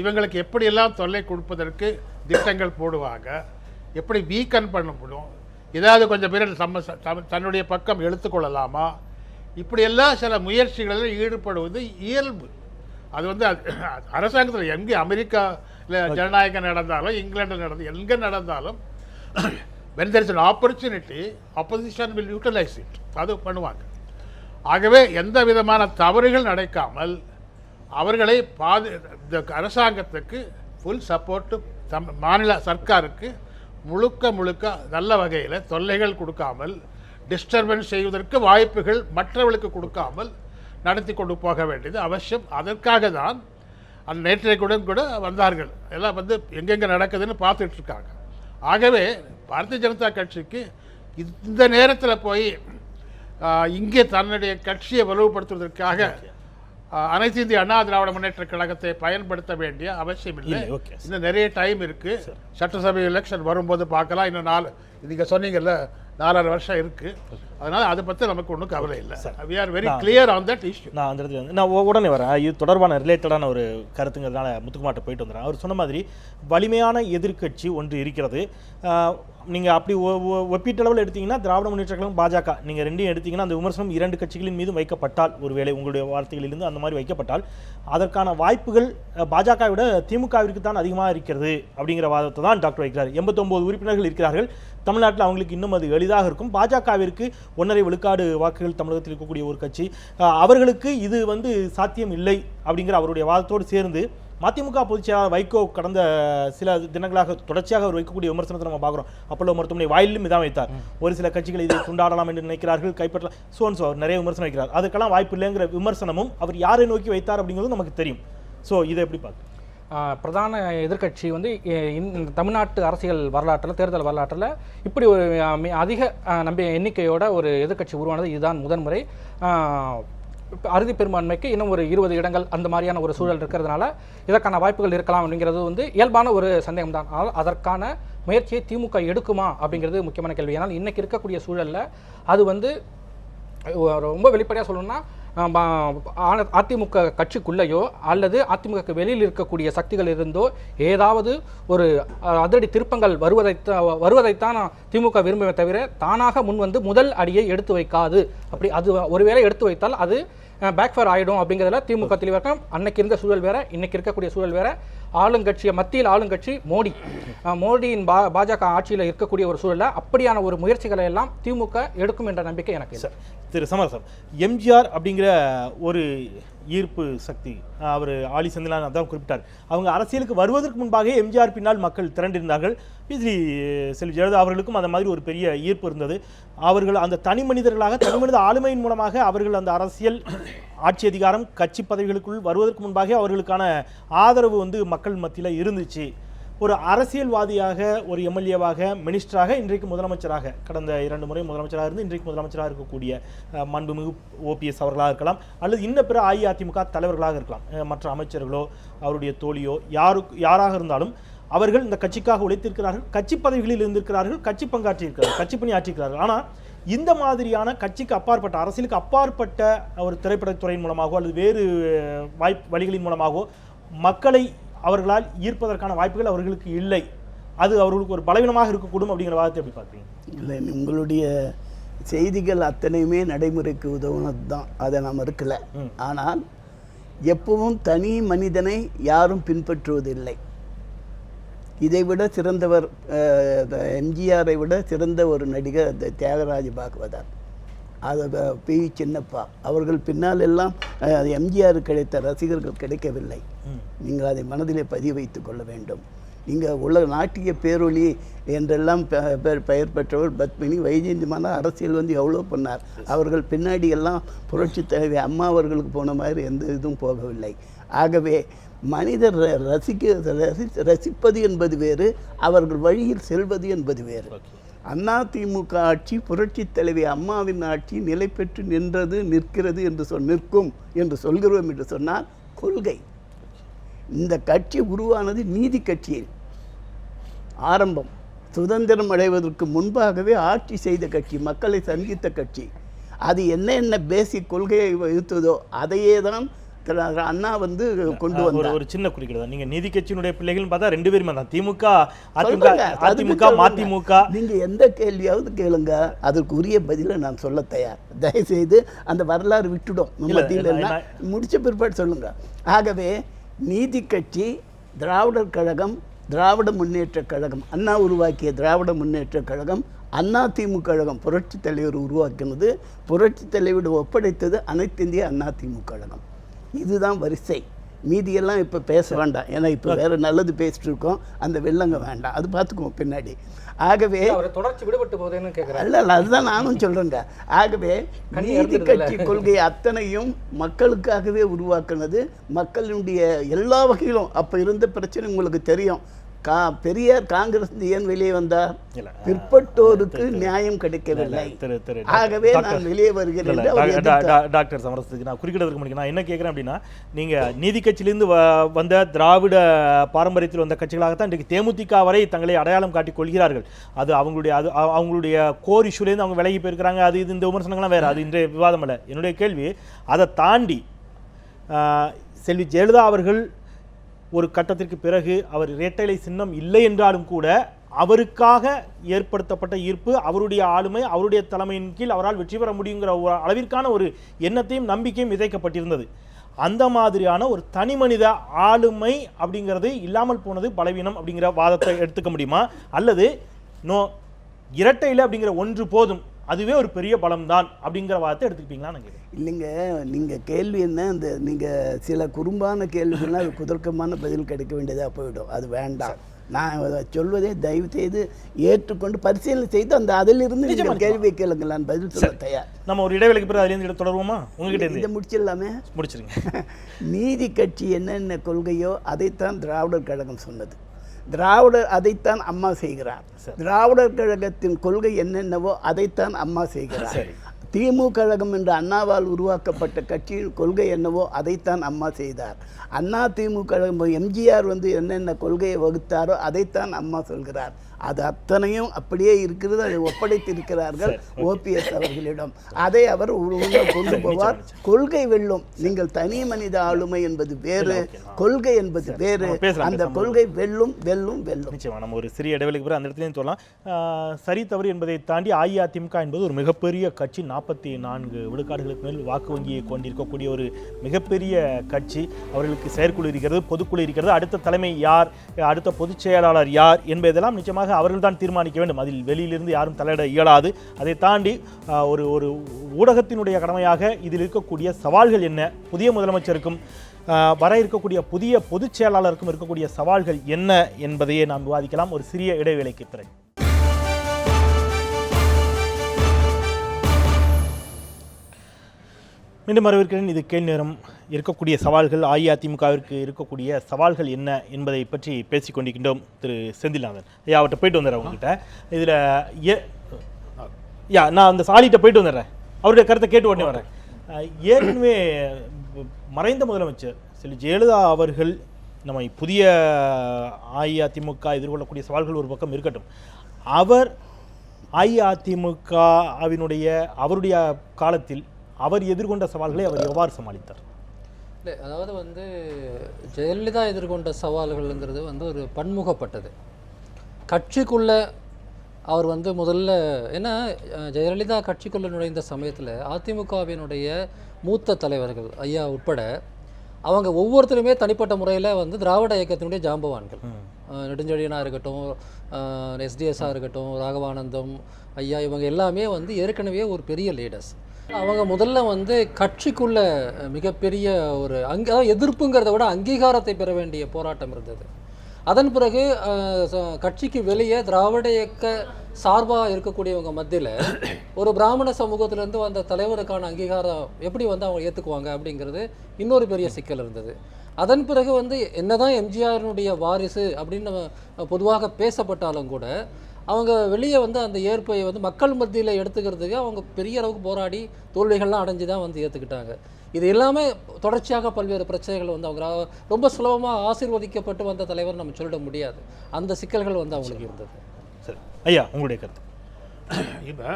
இவங்களுக்கு எப்படியெல்லாம் தொல்லை கொடுப்பதற்கு திட்டங்கள் போடுவாங்க, எப்படி வீக்கன் பண்ணப்படும், ஏதாவது கொஞ்சம் பேர் தன்னுடைய பக்கம் எடுத்துக்கொள்ளலாமா, இப்படியெல்லாம் சில முயற்சிகளில் ஈடுபடுவது இயல்பு. அது வந்து அரசாங்கத்தில் எங்கே அமெரிக்காவில் ஜனநாயகம் நடந்தாலும் இங்கிலாண்டில் எங்கே நடந்தாலும் when there is an opportunity, opposition will utilize it. அது பண்ணுவாங்க. ஆகவே எந்த விதமான தவறுகள் நடக்காமல் அவர்களை இந்த அரசாங்கத்துக்கு ஃபுல் சப்போர்ட்டு மாநில சர்க்காருக்கு முழுக்க நல்ல வகையில் தொல்லைகள் கொடுக்காமல், டிஸ்டர்பன்ஸ் செய்வதற்கு வாய்ப்புகள் மற்றவர்களுக்கு கொடுக்காமல் நடத்தி கொண்டு போக வேண்டியது அவசியம். அதற்காக தான் அந்த நேற்றைக்குடன் கூட வந்தார்கள், எல்லாம் வந்து எங்கெங்கே நடக்குதுன்னு பார்த்துட்ருக்காங்க. ஆகவே பாரதிய ஜனதா கட்சிக்கு இந்த நேரத்தில் போய் இங்கே தன்னுடைய கட்சியை வலுப்படுத்துவதற்காக அனைத்து இந்திய அண்ணா திராவிட முன்னேற்ற கழகத்தை பயன்படுத்த வேண்டிய அவசியம் இல்லை. இன்னும் நிறைய டைம் இருக்குது. சட்டசபை எலெக்ஷன் வரும்போது பார்க்கலாம். இன்னும் நீங்கள் சொன்னீங்கல்ல 4.5 வருஷம் இருக்குது. அதனால் அதை பற்றி நமக்கு ஒன்றும் கவலை இல்லை. we are very clear on that issue. நான் அந்த இடத்துல வந்து நான் உடனே வரேன். இது தொடர்பான ரிலேட்டடான ஒரு கருத்துங்கிறதுனால முத்துக்குமார்ட்ட போயிட்டு வந்துடுறேன். அவர் சொன்ன மாதிரி வலிமையான எதிர்க்கட்சி ஒன்று இருக்கிறது. நீங்கள் அப்படி ஒப்பீட்டளவில் எடுத்தீங்கன்னா திராவிட முன்னேற்ற கழகம், பாஜக, நீங்கள் ரெண்டையும் எடுத்தீங்கன்னா அந்த விமர்சனம் 2 கட்சிகளின் மீதும் வைக்கப்பட்டால், ஒருவேளை உங்களுடைய வார்த்தைகளிலிருந்து அந்த மாதிரி வைக்கப்பட்டால் அதற்கான வாய்ப்புகள் பாஜகவை விட திமுகவிற்கு தான் அதிகமாக இருக்கிறது அப்படிங்கிற வாதத்தை தான் டாக்டர் வைக்கிறார். 89 உறுப்பினர்கள் இருக்கிறார்கள் தமிழ்நாட்டில், அவங்களுக்கு இன்னும் அது எளிதாக இருக்கும். பாஜகவிற்கு 1.5 விழுக்காடு வாக்குகள் தமிழகத்தில் இருக்கக்கூடிய ஒரு கட்சி, அவர்களுக்கு இது வந்து சாத்தியம் இல்லை அப்படிங்கிற அவருடைய வாதத்தோடு சேர்ந்து மதிமுக பொதுச் செயலாளர் வைகோ கடந்த சில தினங்களாக தொடர்ச்சியாக அவர் வைக்கக்கூடிய விமர்சனத்தை நம்ம பார்க்குறோம். அப்போலோ மருத்துவமனை வாயிலும் இதான் வைத்தார். ஒரு சில கட்சிகள் இதை துண்டாடலாம் என்று நினைக்கிறார்கள், கைப்பற்றலாம், சோன்சோ அவர் நிறைய விமர்சனம் வைக்கிறார். அதுக்கெல்லாம் வாய்ப்பு இல்லைங்கிற விமர்சனமும் அவர் யாரை நோக்கி வைத்தார் அப்படிங்கிறது நமக்கு தெரியும். ஸோ இதை எப்படி பார்க்க பிரதான எதிர்க்கட்சி வந்து தமிழ்நாட்டு அரசியல் வரலாற்றில், தேர்தல் வரலாற்றில் இப்படி ஒரு அதிக எண்ணிக்கையோட ஒரு எதிர்க்கட்சி உருவானது இதுதான் முதன்முறை. அறுதி பெரும்பான்மைக்கு இன்னும் ஒரு 20 இடங்கள் அந்த மாதிரியான ஒரு சூழல் இருக்கிறதுனால இதற்கான வாய்ப்புகள் இருக்கலாம் அப்படிங்கிறது வந்து இயல்பான ஒரு சந்தேகம் தான். ஆனால் அதற்கான முயற்சியை திமுக எடுக்குமா அப்படிங்கிறது முக்கியமான கேள்வி. ஏன்னால் இன்றைக்கி இருக்கக்கூடிய சூழலில் அது வந்து ரொம்ப வெளிப்படையாக சொல்லணும்னா அதிமுக கட்சிக்குள்ளேயோ அல்லது அதிமுக வெளியில் இருக்கக்கூடிய சக்திகள் இருந்தோ ஏதாவது ஒரு அதிரடி திருப்பங்கள் வருவதைத்தான் திமுக விரும்புவே தவிர தானாக முன் வந்து முதல் அடியை எடுத்து வைக்காது. அப்படி அது ஒருவேளை எடுத்து வைத்தால் அது பேக்ஃபயர் ஆகிடும் அப்படிங்கிறதுல திமுக தெளிவாக்கம். அன்னைக்கு இருந்த சூழல் வேற, இன்னைக்கு இருக்கக்கூடிய சூழல் வேற. ஆளுங்கட்சியை மத்தியில் ஆளுங்கட்சி மோடியின் பாஜக ஆட்சியில் இருக்கக்கூடிய ஒரு சூழலில் அப்படியான ஒரு முயற்சிகளை எல்லாம் திமுக எடுக்கும் என்ற நம்பிக்கை எனக்கு. திரு சமரசம், எம்ஜிஆர் அப்படிங்கிற ஒரு ஈர்ப்பு சக்தி அவர் ஆலி செந்திலான் அதான் குறிப்பிட்டார். அவங்க அரசியலுக்கு வருவதற்கு முன்பாக எம்ஜிஆர் பின்னால் மக்கள் திரண்டிருந்தார்கள். பிஜிலி செல்வி ஜெயலலிதா அவர்களுக்கும் அந்த மாதிரி ஒரு பெரிய ஈர்ப்பு இருந்தது. அவர்கள் அந்த தனி மனிதர்களாக, தனி மனித ஆளுமையின் மூலமாக அவர்கள் அந்த அரசியல் ஆட்சி அதிகாரம் கட்சி பதவிகளுக்குள் வருவதற்கு முன்பாக அவர்களுக்கான ஆதரவு வந்து மக்கள் மத்தியில் இருந்துச்சு. ஒரு அரசியல்வாதியாக, ஒரு எம்எல்ஏவாக, மினிஸ்டராக, இன்றைக்கு முதலமைச்சராக, கடந்த 2 முறை முதலமைச்சராக இருந்து இன்றைக்கு முதலமைச்சராக இருக்கக்கூடிய மாண்புமிகு ஓபிஎஸ் அவர்களாக இருக்கலாம், அல்லது இன்ன பிற அஇஅதிமுக தலைவர்களாக இருக்கலாம், மற்ற அமைச்சர்களோ அவருடைய தோழியோ யாராக இருந்தாலும் அவர்கள் இந்த கட்சிக்காக உழைத்திருக்கிறார்கள், கட்சி பதவிகளில் இருந்திருக்கிறார்கள், கட்சி பங்காற்றியிருக்கிறார்கள், கட்சி பணி ஆற்றியிருக்கிறார்கள். ஆனால் இந்த மாதிரியான கட்சிக்கு அப்பாற்பட்ட, அரசியலுக்கு அப்பாற்பட்ட ஒரு திரைப்படத்துறையின் மூலமாகவோ அல்லது வேறு வழிகளின் மூலமாகவோ மக்களை அவர்களால் ஈர்ப்பதற்கான வாய்ப்புகள் அவர்களுக்கு இல்லை. அது அவர்களுக்கு ஒரு பலவீனமாக இருக்கக்கூடும் அப்படிங்கிற வாதத்தை எப்படி பார்க்குறீங்க? இல்லை, உங்களுடைய செய்திகள் அத்தனையுமே நடைமுறைக்கு உதவுனது தான், அதை நாம் இருக்கல. ஆனால் எப்பவும் தனி மனிதனை யாரும் பின்பற்றுவதில்லை. இதைவிட சிறந்தவர், எம்ஜிஆரை விட சிறந்த ஒரு நடிகர் தியாகராஜ பாகவதர், அது பி சின்னப்பா அவர்கள் பின்னால் எல்லாம் எம்ஜிஆர் கிடைத்த ரசிகர்கள் கிடைக்கவில்லை. நீங்கள் அதை மனதிலே பதிவு வைத்து கொள்ள வேண்டும். நீங்கள் நாட்டிய பேரொளி என்றெல்லாம் பெயர் பெற்றவர் பத்மினி. வைஜெயந்திமான அரசியல் வந்து எவ்வளோ பண்ணார். அவர்கள் பின்னாடி எல்லாம் புரட்சி தலைவி அம்மா அவர்களுக்கு போன மாதிரி எந்த இதுவும் போகவில்லை. ஆகவே மனிதர் ரசிப்பது என்பது வேறு, அவர்கள் வழியில் செல்வது என்பது வேறு. அதிமுக ஆட்சி, புரட்சி தலைவி அம்மாவின் ஆட்சி நிலை பெற்று நின்றது, நிற்கிறது என்று நிற்கும் என்று சொல்கிறோம் என்று சொன்னால் கொள்கை. இந்த கட்சி உருவானது நீதி கட்சியில் ஆரம்பம். சுதந்திரம் அடைவதற்கு முன்பாகவே ஆட்சி செய்த கட்சி, மக்களை சந்தித்த கட்சி. அது என்ன பேசிக் கொள்கையை வகுத்ததோ அதையே தான் அண்ணா வந்து கொண்டு வந்தார். ஒரு சின்ன குறிக்கிறது, நீங்க நீதி கட்சியினுடைய பிள்ளைகள் பார்த்தா 2 பேருமே தான், திமுக அதிமுக மதிமுக. நீங்க எந்த கேள்வியாவது கேளுங்க, அதற்கு உரிய பதிலை நான் சொல்ல தயார். தயவுசெய்து அந்த வரலாறு விட்டுடும், முடிச்ச பிற்பாடு சொல்லுங்க. ஆகவே நீதி கட்சி, திராவிடர் கழகம், திராவிட முன்னேற்ற கழகம், அண்ணா உருவாக்கிய திராவிட முன்னேற்ற கழகம், அதிமுக கழகம் புரட்சி தலைவர் உருவாக்கினது, புரட்சி தலைவர் ஒப்படைத்தது அனைத்து இந்திய அதிமுக கழகம். இதுதான் வரிசை. மீதியெல்லாம் இப்போ பேச வேண்டாம், ஏன்னா இப்போ வேறு நல்லது பேசிட்டு இருக்கோம், அந்த வெள்ளங்க வேண்டாம், அது பார்த்துக்குவோம் பின்னாடி. ஆகவே தொடர்ச்சி விடுபட்டு போகுதுன்னு கேட்குறேன். இல்லை, அதுதான் நானும் சொல்கிறேங்க. ஆகவே நீதி கட்சி கொள்கை அத்தனையும் மக்களுக்காகவே உருவாக்குனது. மக்களுடைய எல்லா வகையிலும் அப்போ இருந்த பிரச்சனை உங்களுக்கு தெரியும். பெரியார் காங்கிரஸ் ஏன் வெளியே வந்தார்? இல்ல, பிற்பட்டோருக்கு நியாயம் கிடைக்கவில்லை, ஆகவே நான் வெளியே வருகிறேன் என்று அவர் எதிர்த்தார். டாக்டர் சமரசத்துக்கு நான் குறிக்கிடறதுக்கு முடியும். நான் என்ன கேட்குறேன் அப்படின்னா, நீங்கள் நீதி கட்சியிலிருந்து வந்த திராவிட பாரம்பரியத்தில் வந்த கட்சிகளாகத்தான் இன்றைக்கு தேமுதிக வரை தங்களை அடையாளம் காட்டிக் கொள்கிறார்கள். அது அவங்களுடைய கோர் இஷ்யூலேருந்து அவங்க விலகி போயிருக்கிறாங்க. அது இது இந்த விமர்சனங்கள்லாம் வேறு, அது இன்றைய விவாதம் அல்ல. என்னுடைய கேள்வி, அதை தாண்டி செல்வி ஜெயலலிதா அவர்கள் ஒரு கட்டத்திற்கு பிறகு அவர் இரட்டைலை சின்னம் இல்லை என்றாலும் கூட அவருக்காக ஏற்படுத்தப்பட்ட ஈர்ப்பு, அவருடைய ஆளுமை, அவருடைய தலைமையின் கீழ் அவரால் வெற்றி பெற முடியுங்கிற ஒரு அளவிற்கான ஒரு எண்ணத்தையும் நம்பிக்கையும் விதைக்கப்பட்டிருந்தது. அந்த மாதிரியான ஒரு தனி மனித ஆளுமை அப்படிங்கிறது இல்லாமல் போனது பலவீனம் அப்படிங்கிற வாதத்தை எடுத்துக்க முடியுமா? அல்லது இரட்டையில் அப்படிங்கிற ஒன்று போதும், அதுவே ஒரு பெரிய பலம் தான் அப்படிங்கிற வார்த்தை எடுத்துக்கிட்டீங்களா? இல்லைங்க, நீங்கள் கேள்வி என்ன, இந்த நீங்கள் சில குறும்பான கேள்விகள்லாம் அது குதர்க்கமான பதில் கிடைக்க வேண்டியதாக போயிடும். அது வேண்டாம். நான் சொல்வதே தயவு செய்து ஏற்றுக்கொண்டு பரிசீலனை செய்து அந்த அதிலிருந்து நீங்கள் கேள்வியை கேளுங்கள், நான் பதில் சொல்ல தயார். நம்ம ஒரு இடைவெளிக்கு பிறகு அதிலிருந்து தொடருவோமா? உங்ககிட்ட இதை முடிச்சிடலாமே, முடிச்சிருங்க. நீதி கட்சி என்னென்ன கொள்கையோ அதைத்தான் திராவிடர் கழகம் சொன்னது. திராவிடர் அதைத்தான் அம்மா செய்கிறார். திராவிடர் கழகத்தின் கொள்கை என்னென்னவோ அதைத்தான் அம்மா செய்கிறார். திமுக கழகம் என்று அண்ணாவால் உருவாக்கப்பட்ட கட்சியின் கொள்கை என்னவோ அதைத்தான் அம்மா செய்தார். அண்ணா திமுக கழகம் எம்ஜிஆர் என்னென்ன கொள்கையை வகுத்தாரோ அதைத்தான் அம்மா சொல்கிறார். அது அத்தனையும் அப்படியே இருக்கிறது. அதை ஒப்படைத்திருக்கிறார்கள் ஓபிஎஸ் அவர்களிடம். அதை அவர் கொண்டு போவார். கொள்கை வெல்லும். நீங்கள் தனி மனித ஆளுமை என்பது வேறு, கொள்கை என்பது வேறு. அந்த கொள்கை வெல்லும் வெல்லும் வெல்லும். நிச்சயமா நம்ம ஒரு சிறிய இடைவெளிக்கு பிறகு அந்த இடத்துலையும் சொல்லலாம். சரி தவறு என்பதை தாண்டி அஇஅதிமுக என்பது ஒரு மிகப்பெரிய கட்சி. 44 விழுக்காடுகளுக்கு மேல் வாக்கு வங்கியை கொண்டிருக்கக்கூடிய ஒரு மிகப்பெரிய கட்சி. அவர்களுக்கு செயற்குழு இருக்கிறது, பொதுக்குழு இருக்கிறது. அடுத்த தலைமை யார், அடுத்த பொதுச் செயலாளர் யார் என்பதெல்லாம் நிச்சயமாக அவர்கள் தான் தீர்மானிக்க வேண்டும். அதில் வெளியிலிருந்து யாரும் தலையிட இயலாது. அதை தாண்டி ஒரு ஊடகத்தினுடைய கடமையாக இதில் இருக்கக்கூடிய சவால்கள் என்ன, புதிய முதலமைச்சருக்கும் வர இருக்கக்கூடிய புதிய பொதுச் செயலாளருக்கும் இருக்கக்கூடிய சவால்கள் என்ன என்பதையே நாம் விவாதிக்கலாம் ஒரு சிறிய இடைவேளைக்கு பிறகு. மீண்டும் வரவேற்கிறேன். இது கேள்வி நேரம். இருக்கக்கூடிய சவால்கள், அஇஅதிமுகவிற்கு இருக்கக்கூடிய சவால்கள் என்ன என்பதை பற்றி பேசிக் கொண்டிருக்கின்றோம். திரு செந்தில்நாதன் ஐயா அவர்கிட்ட போயிட்டு வந்துடுறேன். உங்ககிட்ட இதில் நான் அந்த சாலிகிட்ட போயிட்டு வந்துடுறேன், அவருடைய கருத்தை கேட்டு உடனே வரேன். ஏற்கனவே மறைந்த முதலமைச்சர் செல்வி ஜெயலலிதா அவர்கள், நம்ம புதிய அஇஅதிமுக எதிர்கொள்ளக்கூடிய சவால்கள் ஒரு பக்கம் இருக்கட்டும், அவர் அஇஅதிமுகவினுடைய அவருடைய காலத்தில் அவர் எதிர்கொண்ட சவால்களை அவர் எவ்வாறு சமாளித்தார்? இல்லை, அதாவது ஜெயலலிதா எதிர்கொண்ட சவால்கள்ங்கிறது ஒரு பன்முகப்பட்டது. கட்சிக்குள்ளே அவர் முதல்ல ஏன்னா ஜெயலலிதா கட்சிக்குள்ளே நுழைந்த சமயத்தில் அதிமுகவினுடைய மூத்த தலைவர்கள் ஐயா உட்பட அவங்க ஒவ்வொருத்தருமே தனிப்பட்ட முறையில் திராவிட இயக்கத்தினுடைய ஜாம்பவான்கள். நெடுஞ்செழியனாக இருக்கட்டும், எஸ்டிஎஸ்ஸாக இருக்கட்டும், ராகவானந்தம் ஐயா, இவங்க எல்லாமே ஏற்கனவே ஒரு பெரிய லீடர்ஸ். அவங்க முதல்ல கட்சிக்குள்ள மிகப்பெரிய ஒரு எதிர்ப்புங்கிறத விட அங்கீகாரத்தை பெற வேண்டிய போராட்டம் இருந்தது. அதன் பிறகு கட்சிக்கு வெளியே திராவிட இயக்க சார்பாக இருக்கக்கூடியவங்க மத்தியில் ஒரு பிராமண சமூகத்திலேருந்து வந்த தலைவருக்கான அங்கீகாரம் எப்படி அவங்க ஏற்றுக்குவாங்க அப்படிங்கிறது இன்னொரு பெரிய சிக்கல் இருந்தது. அதன் பிறகு என்னதான் எம்ஜிஆரினுடைய வாரிசு அப்படின்னு பொதுவாக பேசப்பட்டாலும் கூட அவங்க வெளியே அந்த ஏற்பை மக்கள் மத்தியில் எடுத்துக்கிறதுக்கு அவங்க பெரிய அளவுக்கு போராடி தோல்விகள்லாம் அடைஞ்சு தான் ஏற்றுக்கிட்டாங்க. இது எல்லாமே தொடர்ச்சியாக பல்வேறு பிரச்சனைகள் அவங்க ரொம்ப சுலபமாக ஆசீர்வதிக்கப்பட்டு வந்த தலைவர் நம்ம சொல்லிட முடியாது. அந்த சிக்கல்கள் அவங்களுக்கு இருந்தது. சரி ஐயா, உங்களுடைய கருத்து. இப்போ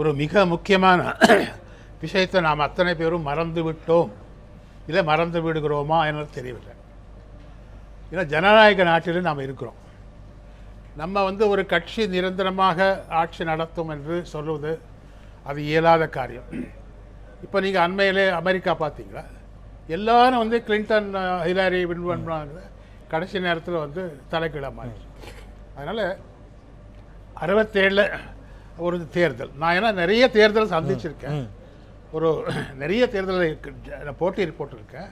ஒரு மிக முக்கியமான விஷயத்தை நாம் அத்தனை பேரும் மறந்து விட்டோம், இல்லை மறந்து விடுகிறோமா என்று தெரியவில்லை. ஏன்னா ஜனநாயக நாட்டில் நாம் இருக்கிறோம். நம்ம ஒரு கட்சி நிரந்தரமாக ஆட்சி நடத்தும் என்று சொல்லுவது அது இயலாத காரியம். இப்போ நீங்கள் அண்மையிலே அமெரிக்கா பார்த்தீங்களா, எல்லாரும் கிளின்டன் ஹிலாரி வின் பண்ணுறாங்க, கடைசி நேரத்தில் தலைக்கீழாக மாறிச்சு. அதனால் 67 ஒரு தேர்தல், நான் ஏன்னா நிறைய தேர்தல் சந்திச்சிருக்கேன், ஒரு நிறைய தேர்தலில் போட்டிருக்கேன்.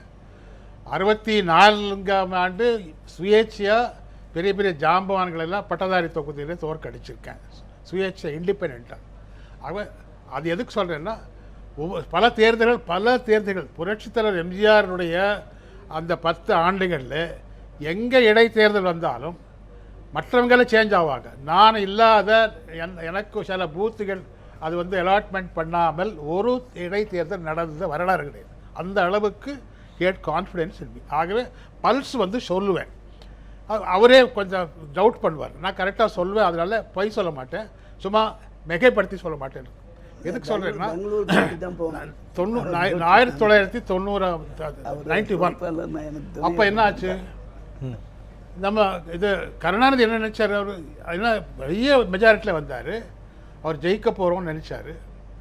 64ஆம் ஆண்டு சுயேட்சையாக பெரிய பெரிய ஜாம்பவான்கள் எல்லாம் பட்டதாரி தொகுதியிலே தோற்கடிச்சிருக்கேன், சுயேட்சை இண்டிபெண்ட்டாக. ஆக அது எதுக்கு சொல்கிறேன்னா, பல தேர்தல்கள் புரட்சித் தலைவர் எம்ஜிஆருடைய அந்த 10 ஆண்டுகளில் எங்கே இடைத்தேர்தல் வந்தாலும் மற்றவங்களே சேஞ்ச் ஆவாங்க. நான் இல்லாத எனக்கு சில பூத்துகள் அது வந்து அலாட்மெண்ட் பண்ணாமல் ஒரு இடைத்தேர்தல் நடந்த வரலாறு கிடையாது. அந்த அளவுக்கு ஹேட் கான்ஃபிடென்ஸ் இருக்கு. ஆகவே பல்ஸ் வந்து சொல்லுவேன். அவரே கொஞ்சம் டவுட் பண்ணுவார். நான் கரெக்டாக சொல்லுவேன், அதனால பொய் சொல்ல மாட்டேன், சும்மா மிகைப்படுத்தி சொல்ல மாட்டேன். எதுக்கு சொல்கிறேன்னா 1991 அப்போ என்ன ஆச்சு, நம்ம இது கருணாநிதி என்ன நினச்சார், அவர் என்ன பெரிய மெஜாரிட்டியில் வந்தார், அவர் ஜெயிக்க போகிறோம்னு நினச்சார்.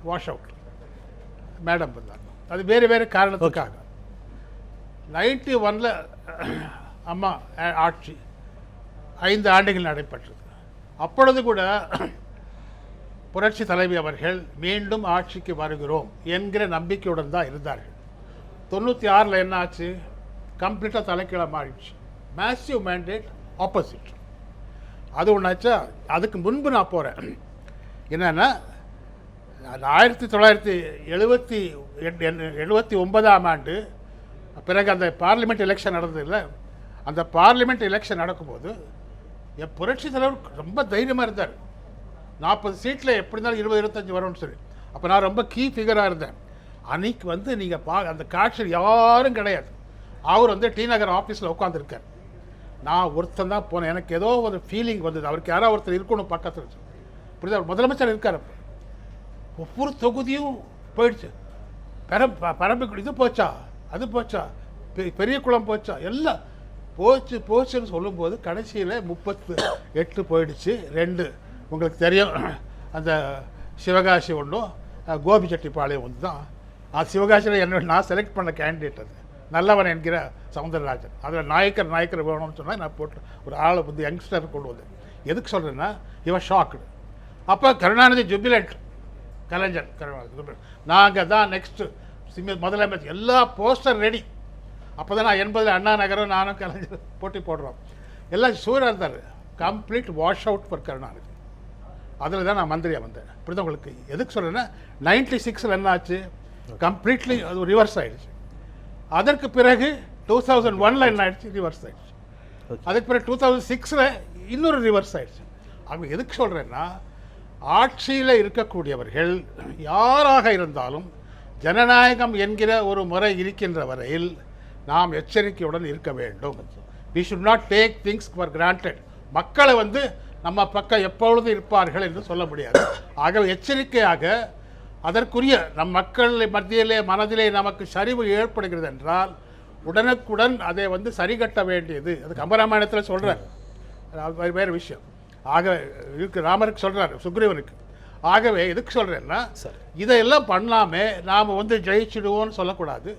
வாஷ் அவுட் மேடம் வந்தாங்க. அது வேறு வேறு காரணத்துக்காக. 91 அம்மா ஆட்சி 5 ஆண்டுகள் நடைபெற்றது. அப்பொழுது கூட புரட்சி தலைவி அவர்கள் மீண்டும் ஆட்சிக்கு வருகிறோம் என்கிற நம்பிக்கையுடன் தான் இருந்தார்கள். 96 என்ன ஆச்சு, கம்ப்ளீட்டாக தலைக்கீழாக மாறிடுச்சு. Massive mandate opposite. அது ஒன்றாச்சா. அதுக்கு முன்பு நான் போகிறேன். என்னென்னா 1979ஆம் ஆண்டு பிறகு அந்த பார்லிமெண்ட் எலெக்ஷன் நடந்ததில்ல, அந்த பார்லிமெண்ட் எலெக்ஷன் நடக்கும்போது என் புரட்சி தலைவர் ரொம்ப தைரியமாக இருந்தார். 40 சீட்டில் எப்படி இருந்தாலும் 20-25 வரும்னு சொல்லி. அப்போ நான் ரொம்ப கீ ஃபிகராக இருந்தேன். அன்றைக்கி வந்து நீங்கள் அந்த காட்சியில் யாரும் கிடையாது. அவர் வந்து டி நகர் ஆஃபீஸில் உட்காந்துருக்கார். நான் ஒருத்தன் தான் போனேன். எனக்கு ஏதோ ஒரு ஃபீலிங் வந்தது, அவருக்கு யாராவது ஒருத்தர் இருக்கணும் பக்கத்தில். இப்படி தான் முதலமைச்சர் இருக்கார். அப்போ ஒவ்வொரு தொகுதியும் போயிடுச்சு. பரம்பு இது போச்சா, அது போச்சா, பெரிய குளம் போச்சா, எல்லாம் போச்சுன்னு சொல்லும்போது கடைசியில் 38 போயிடுச்சு. 2 உங்களுக்கு தெரியும், அந்த சிவகாசி ஒன்றும் கோபிச்செட்டிப்பாளையம் ஒன்று தான். சிவகாசியில் என்ன நான் செலக்ட் பண்ண கேண்டிடேட் அது நல்லவன் என்கிற சவுந்தரராஜன். அதில் நாயக்கர் வேணும்னு சொன்னால் நான் போட்டு ஒரு ஆளை வந்து யங்ஸ்டர் கொண்டு வந்தேன். எதுக்கு சொல்கிறேன்னா இவன் ஷாக்குடு. அப்போ கருணாநிதி ஜுபிலண்ட், கலைஞர் கருணாநிதி, நாங்கள் தான் நெக்ஸ்ட்டு முதலமைச்சர், எல்லா போஸ்டர் ரெடி. அப்போ தான் நான் 80 அண்ணா நகரம் நானும் கலைஞர் போட்டி போடுறோம். எல்லாம் சூழலாக இருந்தார். Complete wash out for Karunanidhi. அதில் தான் நான் மந்திரியாக வந்தேன். இப்படி தான் உங்களுக்கு எதுக்கு சொல்கிறேன்னா 96 என்ன ஆச்சு, கம்ப்ளீட்லி அது ரிவர்ஸ் ஆகிடுச்சு. அதற்கு பிறகு 2001 என்ன ஆகிடுச்சு, ரிவர்ஸ் ஆகிடுச்சு. அதுக்கு பிறகு 2006 இன்னொரு ரிவர்ஸ் ஆகிடுச்சு. அவங்க எதுக்கு சொல்கிறேன்னா ஆட்சியில் இருக்கக்கூடியவர்கள் யாராக இருந்தாலும் ஜனநாயகம் என்கிற ஒரு முறை இருக்கின்ற வரையில் நாம் எச்சரிக்கையுடன் இருக்க வேண்டும். we should not take things for granted. மக்களை வந்து நம்ம பக்கம் எப்பொழுதும் இருப்பார்கள் என்று சொல்ல முடியாது. ஆகவே எச்சரிக்கையாக அதற்குரிய நம் மக்கள் மத்தியிலே மனதிலே நமக்கு சரிவு ஏற்படுகிறது என்றால் உடனுக்குடன் அதை வந்து சரி கட்ட வேண்டியது. அது கம்பராமாயணத்தில் சொல்கிறார், வேறு விஷயம். ஆக இருக்கு ராமருக்கு சொல்கிறார், சுக்ரீவனுக்கு. ஆகவே எதுக்கு சொல்கிறேன்னா இதையெல்லாம் பண்ணாமல் நாம் வந்து ஜெயிச்சிடுவோம்னு சொல்லக்கூடாது.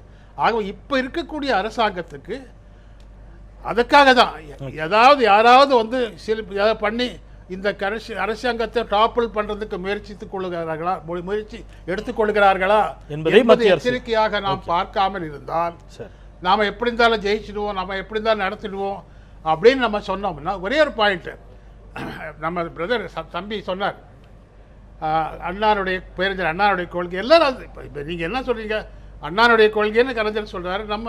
ஆகவே இப்போ இருக்கக்கூடிய அரசாங்கத்துக்கு அதுக்காக தான் ஏதாவது யாராவது வந்து ஏதாவது பண்ணி இந்த அரசாங்கத்தை டாப்பிள் பண்ணுறதுக்கு முயற்சி எடுத்துக்கொள்கிறார்களா என்பதை எச்சரிக்கையாக நாம் பார்க்காமல் இருந்தால் நாம் எப்படி இருந்தாலும் ஜெயிச்சிடுவோம், நம்ம எப்படி இருந்தாலும் நடத்திடுவோம் அப்படின்னு நம்ம சொன்னோம்னா ஒரே ஒரு பாயிண்ட்டு நம்ம பிரதர் தம்பி சொன்னார், அண்ணாருடைய பேரஞ்சர் அண்ணாருடைய கொள்கை எல்லாரும். இப்போ நீங்கள் என்ன சொல்கிறீங்க, அண்ணானுடைய கொள்கைன்னு கலைஞர் சொல்கிறாரு. நம்ம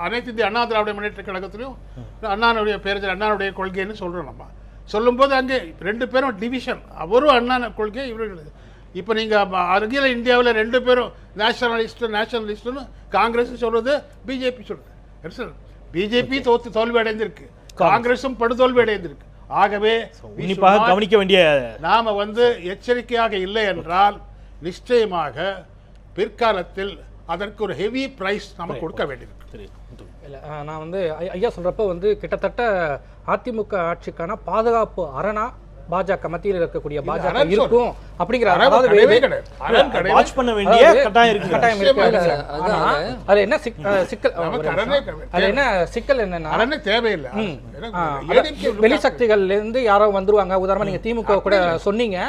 அனைத்து இந்திய அண்ணா திராவிட முன்னேற்ற கழகத்திலையும் அண்ணானுடைய பேரஞ்சர் அண்ணானுடைய கொள்கைன்னு சொல்கிறோம். நம்ம சொல்லும்போது அங்கே 2 பேரும் டிவிஷன், அவரும் அண்ணா கொள்கை இவர்கள். இப்போ நீங்கள் அருகில இந்தியாவில் 2 பேரும் நேஷனலிஸ்ட்டுன்னு காங்கிரஸ் சொல்கிறது, பிஜேபி சொல்கிறது. பிஜேபி தோல்வி அடைந்திருக்கு, காங்கிரஸும் படுதோல்வி அடைந்திருக்கு. ஆகவே கவனிக்க வேண்டிய நாம வந்து எச்சரிக்கையாக இல்லை என்றால் நிச்சயமாக பிற்காலத்தில் அதற்கு ஒரு ஹெவி பிரைஸ் நம்ம கொடுக்க வேண்டியிருக்கு. இல்லை, நான் வந்து ஐயா சொல்கிறப்ப வந்து கிட்டத்தட்ட அதிமுக ஆட்சிக்கான பாதுகாப்பு அரணா பாஜக மத்தியில் இருக்கக்கூடிய பாஜக இருக்கும் அப்படிங்கிற வாட்ச் பண்ண வேண்டிய கட்டாயம் இருக்கு. அது என்ன சிக்கல், அது என்ன சிக்கல் என்னன்னா தேவையில்லை, வெளிசக்திகள்ல இருந்து யாரோ வந்துருவாங்க. உதாரணமா நீங்க திமுக கூட சொன்னீங்க,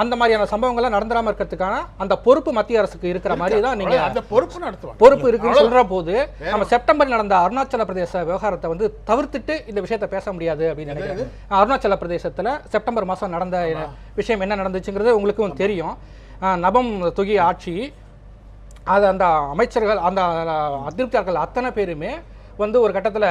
அந்த மாதிரியான சம்பவங்கள்லாம் நடந்துடாம இருக்கிறதுக்கான அந்த பொறுப்பு மத்திய அரசுக்கு இருக்கிற மாதிரி தான் நீங்க அந்த பொறுப்பு இருக்குன்னு சொல்ற போது நம்ம செப்டம்பர் நடந்த அருணாச்சல பிரதேச விவகாரத்தை வந்து தவிர்த்துட்டு இந்த விஷயத்த பேச முடியாது அப்படின்னு நினைக்கிறேன். அருணாச்சல பிரதேசத்துல செப்டம்பர் மாதம் நடந்த விஷயம் என்ன நடந்துச்சுங்கிறது உங்களுக்கும் தெரியும். நபம் தொகி ஆட்சி, அது அந்த அமைச்சர்கள் அந்த அதிருப்தியாளர்கள் அத்தனை பேருமே வந்து ஒரு கட்டத்தில்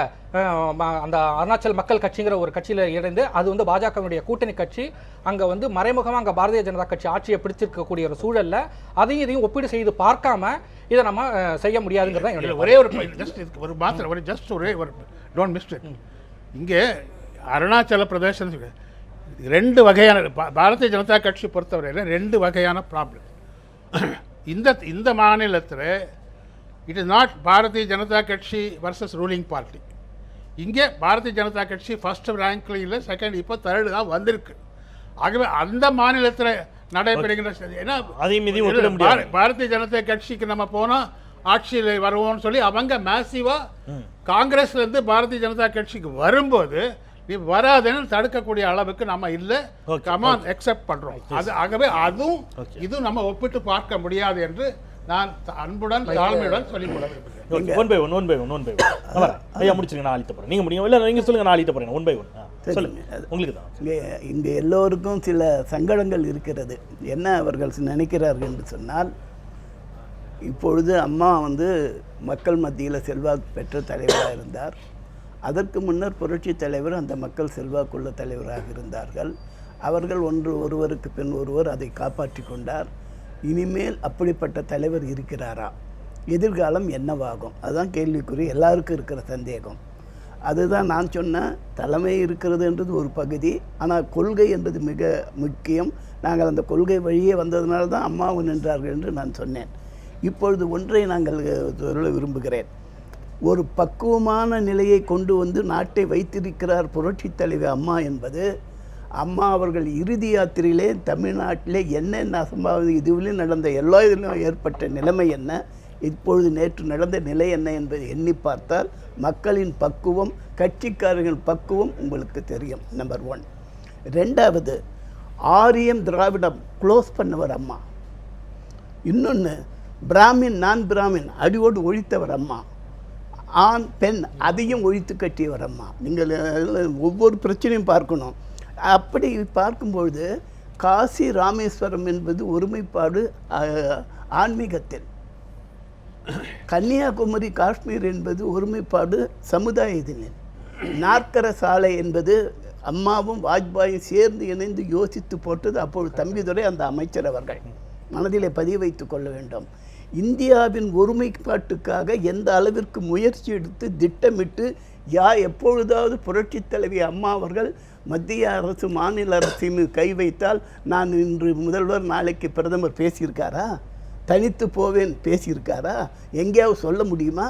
அந்த அருணாச்சல் மக்கள் கட்சிங்கிற ஒரு கட்சியில் இணைந்து அது வந்து பாஜகவினுடைய கூட்டணி கட்சி அங்கே வந்து மறைமுகமாக அங்கே பாரதிய ஜனதா கட்சி ஆட்சியை பிடிச்சிருக்கக்கூடிய ஒரு சூழலில் அதையும் இதையும் ஒப்பீடு செய்து பார்க்காம இதை நம்ம செய்ய முடியாதுங்கிறது என்னுடைய ஒரே ஒரு மாத்திரம் ஒரு டோன்ட் மிஸ்டேக். இங்கே அருணாச்சல பிரதேசம் ரெண்டு வகையான பாரதிய ஜனதா கட்சி பொறுத்தவரையில் ரெண்டு வகையான ப்ராப்ளம். இந்த மாநிலத்தில் it is not Bharatiya Janata கட்சி வர்சஸ் ரூலிங் பார்ட்டி. இங்கே பாரதிய ஜனதா கட்சி ஃபர்ஸ்ட் ரேங்க்ல இல்லை, செகண்ட், இப்போ தேர்டு தான் வந்திருக்கு. ஆகவே அந்த மாநிலத்தில் நடைபெறுகின்ற ஏன்னா பாரதிய ஜனதா கட்சிக்கு நம்ம போனால் ஆட்சியில் வருவோம்னு சொல்லி அவங்க மேசிவாக காங்கிரஸ்லேருந்து பாரதிய ஜனதா கட்சிக்கு வரும்போது நீ வராதுன்னு தடுக்கக்கூடிய அளவுக்கு நம்ம இல்லை, கமான் அக்செப்ட் பண்ணுறோம். அது ஆகவே அதுவும் இதுவும் நம்ம ஒப்பிட்டு பார்க்க முடியாது என்று நான் அன்புடன் தாழ்மையுடன் சொல்லிக் கொள்ள விரும்புகிறேன். ஒன் பை ஒன் ஐயா முடிச்சுங்க, நான் அழித்த போகிறேன். நீங்கள் முடியும் இல்லை நீங்கள் சொல்லுங்கள், நான் அழித்த போகிறேன். ஒன் பை ஒன் சொல்லுங்கள். உங்களுக்கு தான் இங்கே எல்லோருக்கும் சில சங்கடங்கள் இருக்கிறது. என்ன அவர்கள் நினைக்கிறார்கள் என்று சொன்னால், இப்பொழுது அம்மா வந்து மக்கள் மத்தியில் செல்வாக்கு பெற்ற தலைவராக இருந்தார். அதற்கு முன்னர் புரட்சி தலைவர் அந்த மக்கள் செல்வாக்குள்ள தலைவராக இருந்தார்கள். அவர்கள் ஒருவருக்கு பின் ஒருவர் அதை காப்பாற்றி கொண்டார். இனிமேல் அப்படிப்பட்ட தலைவர் இருக்கிறாரா? எதிர்காலம் என்னவாகும்? அதுதான் கேள்விக்குறி, எல்லாருக்கும் இருக்கிற சந்தேகம். அதுதான் நான் சொன்ன தலைமை இருக்கிறது என்றது ஒரு பகுதி, ஆனால் கொள்கை என்பது மிக முக்கியம். நாங்கள் அந்த கொள்கை வழியே வந்ததுனால தான் அம்மாவும் நின்றார்கள் என்று நான் சொன்னேன். இப்பொழுது ஒன்றை நாங்கள் சொல்ல விரும்புகிறேன். ஒரு பக்குவமான நிலையை கொண்டு வந்து நாட்டை வைத்திருக்கிறார் புரட்சி தலைவர் அம்மா என்பது, அம்மா அவர்கள் இறுதி யாத்திரையிலே தமிழ்நாட்டிலே என்னென்ன அசம்பாவிதம் இதுவிலும் நடந்த எல்லா இதிலும் ஏற்பட்ட நிலைமை என்ன, இப்பொழுது நேற்று நடந்த நிலை என்ன என்பதை எண்ணி பார்த்தால் மக்களின் பக்குவம், கட்சிக்காரர்கள் பக்குவம் உங்களுக்கு தெரியும். நம்பர் 1. ரெண்டாவது, ஆரியம் திராவிடம் க்ளோஸ் பண்ணவர் அம்மா. இன்னொன்று, பிராமின் நான் பிராமின் அடியோடு ஒழித்தவர் அம்மா. ஆண் பெண் அதையும் ஒழித்து கட்டியவர் அம்மா. நீங்கள் ஒவ்வொரு பிரச்சனையும் பார்க்கணும். அப்படி பார்க்கும்பொழுது காசி ராமேஸ்வரம் என்பது ஒருமைப்பாடு ஆன்மீகத்தில், கன்னியாகுமரி காஷ்மீர் என்பது ஒருமைப்பாடு சமுதாயத்தில், நாற்கர சாலை என்பது அம்மாவும் வாஜ்பாயும் சேர்ந்து இணைந்து யோசித்து போட்டது அப்பொழுது தம்பிதுரை அந்த அமைச்சர் அவர்கள். மனதிலே பதிவு வைத்துக் கொள்ள வேண்டும். இந்தியாவின் ஒருமைப்பாட்டுக்காக எந்த அளவிற்கு முயற்சி எடுத்து திட்டமிட்டு எப்பொழுதாவது புரட்சி தலைவி அம்மா அவர்கள் மத்திய அரசு மாநில அரசின் கை வைத்தால் நான் இன்று முதல்வர் நாளைக்கு பிரதமர் பேசியிருக்காரா? தனித்து போவேன் பேசியிருக்காரா? எங்கேயாவது சொல்ல முடியுமா?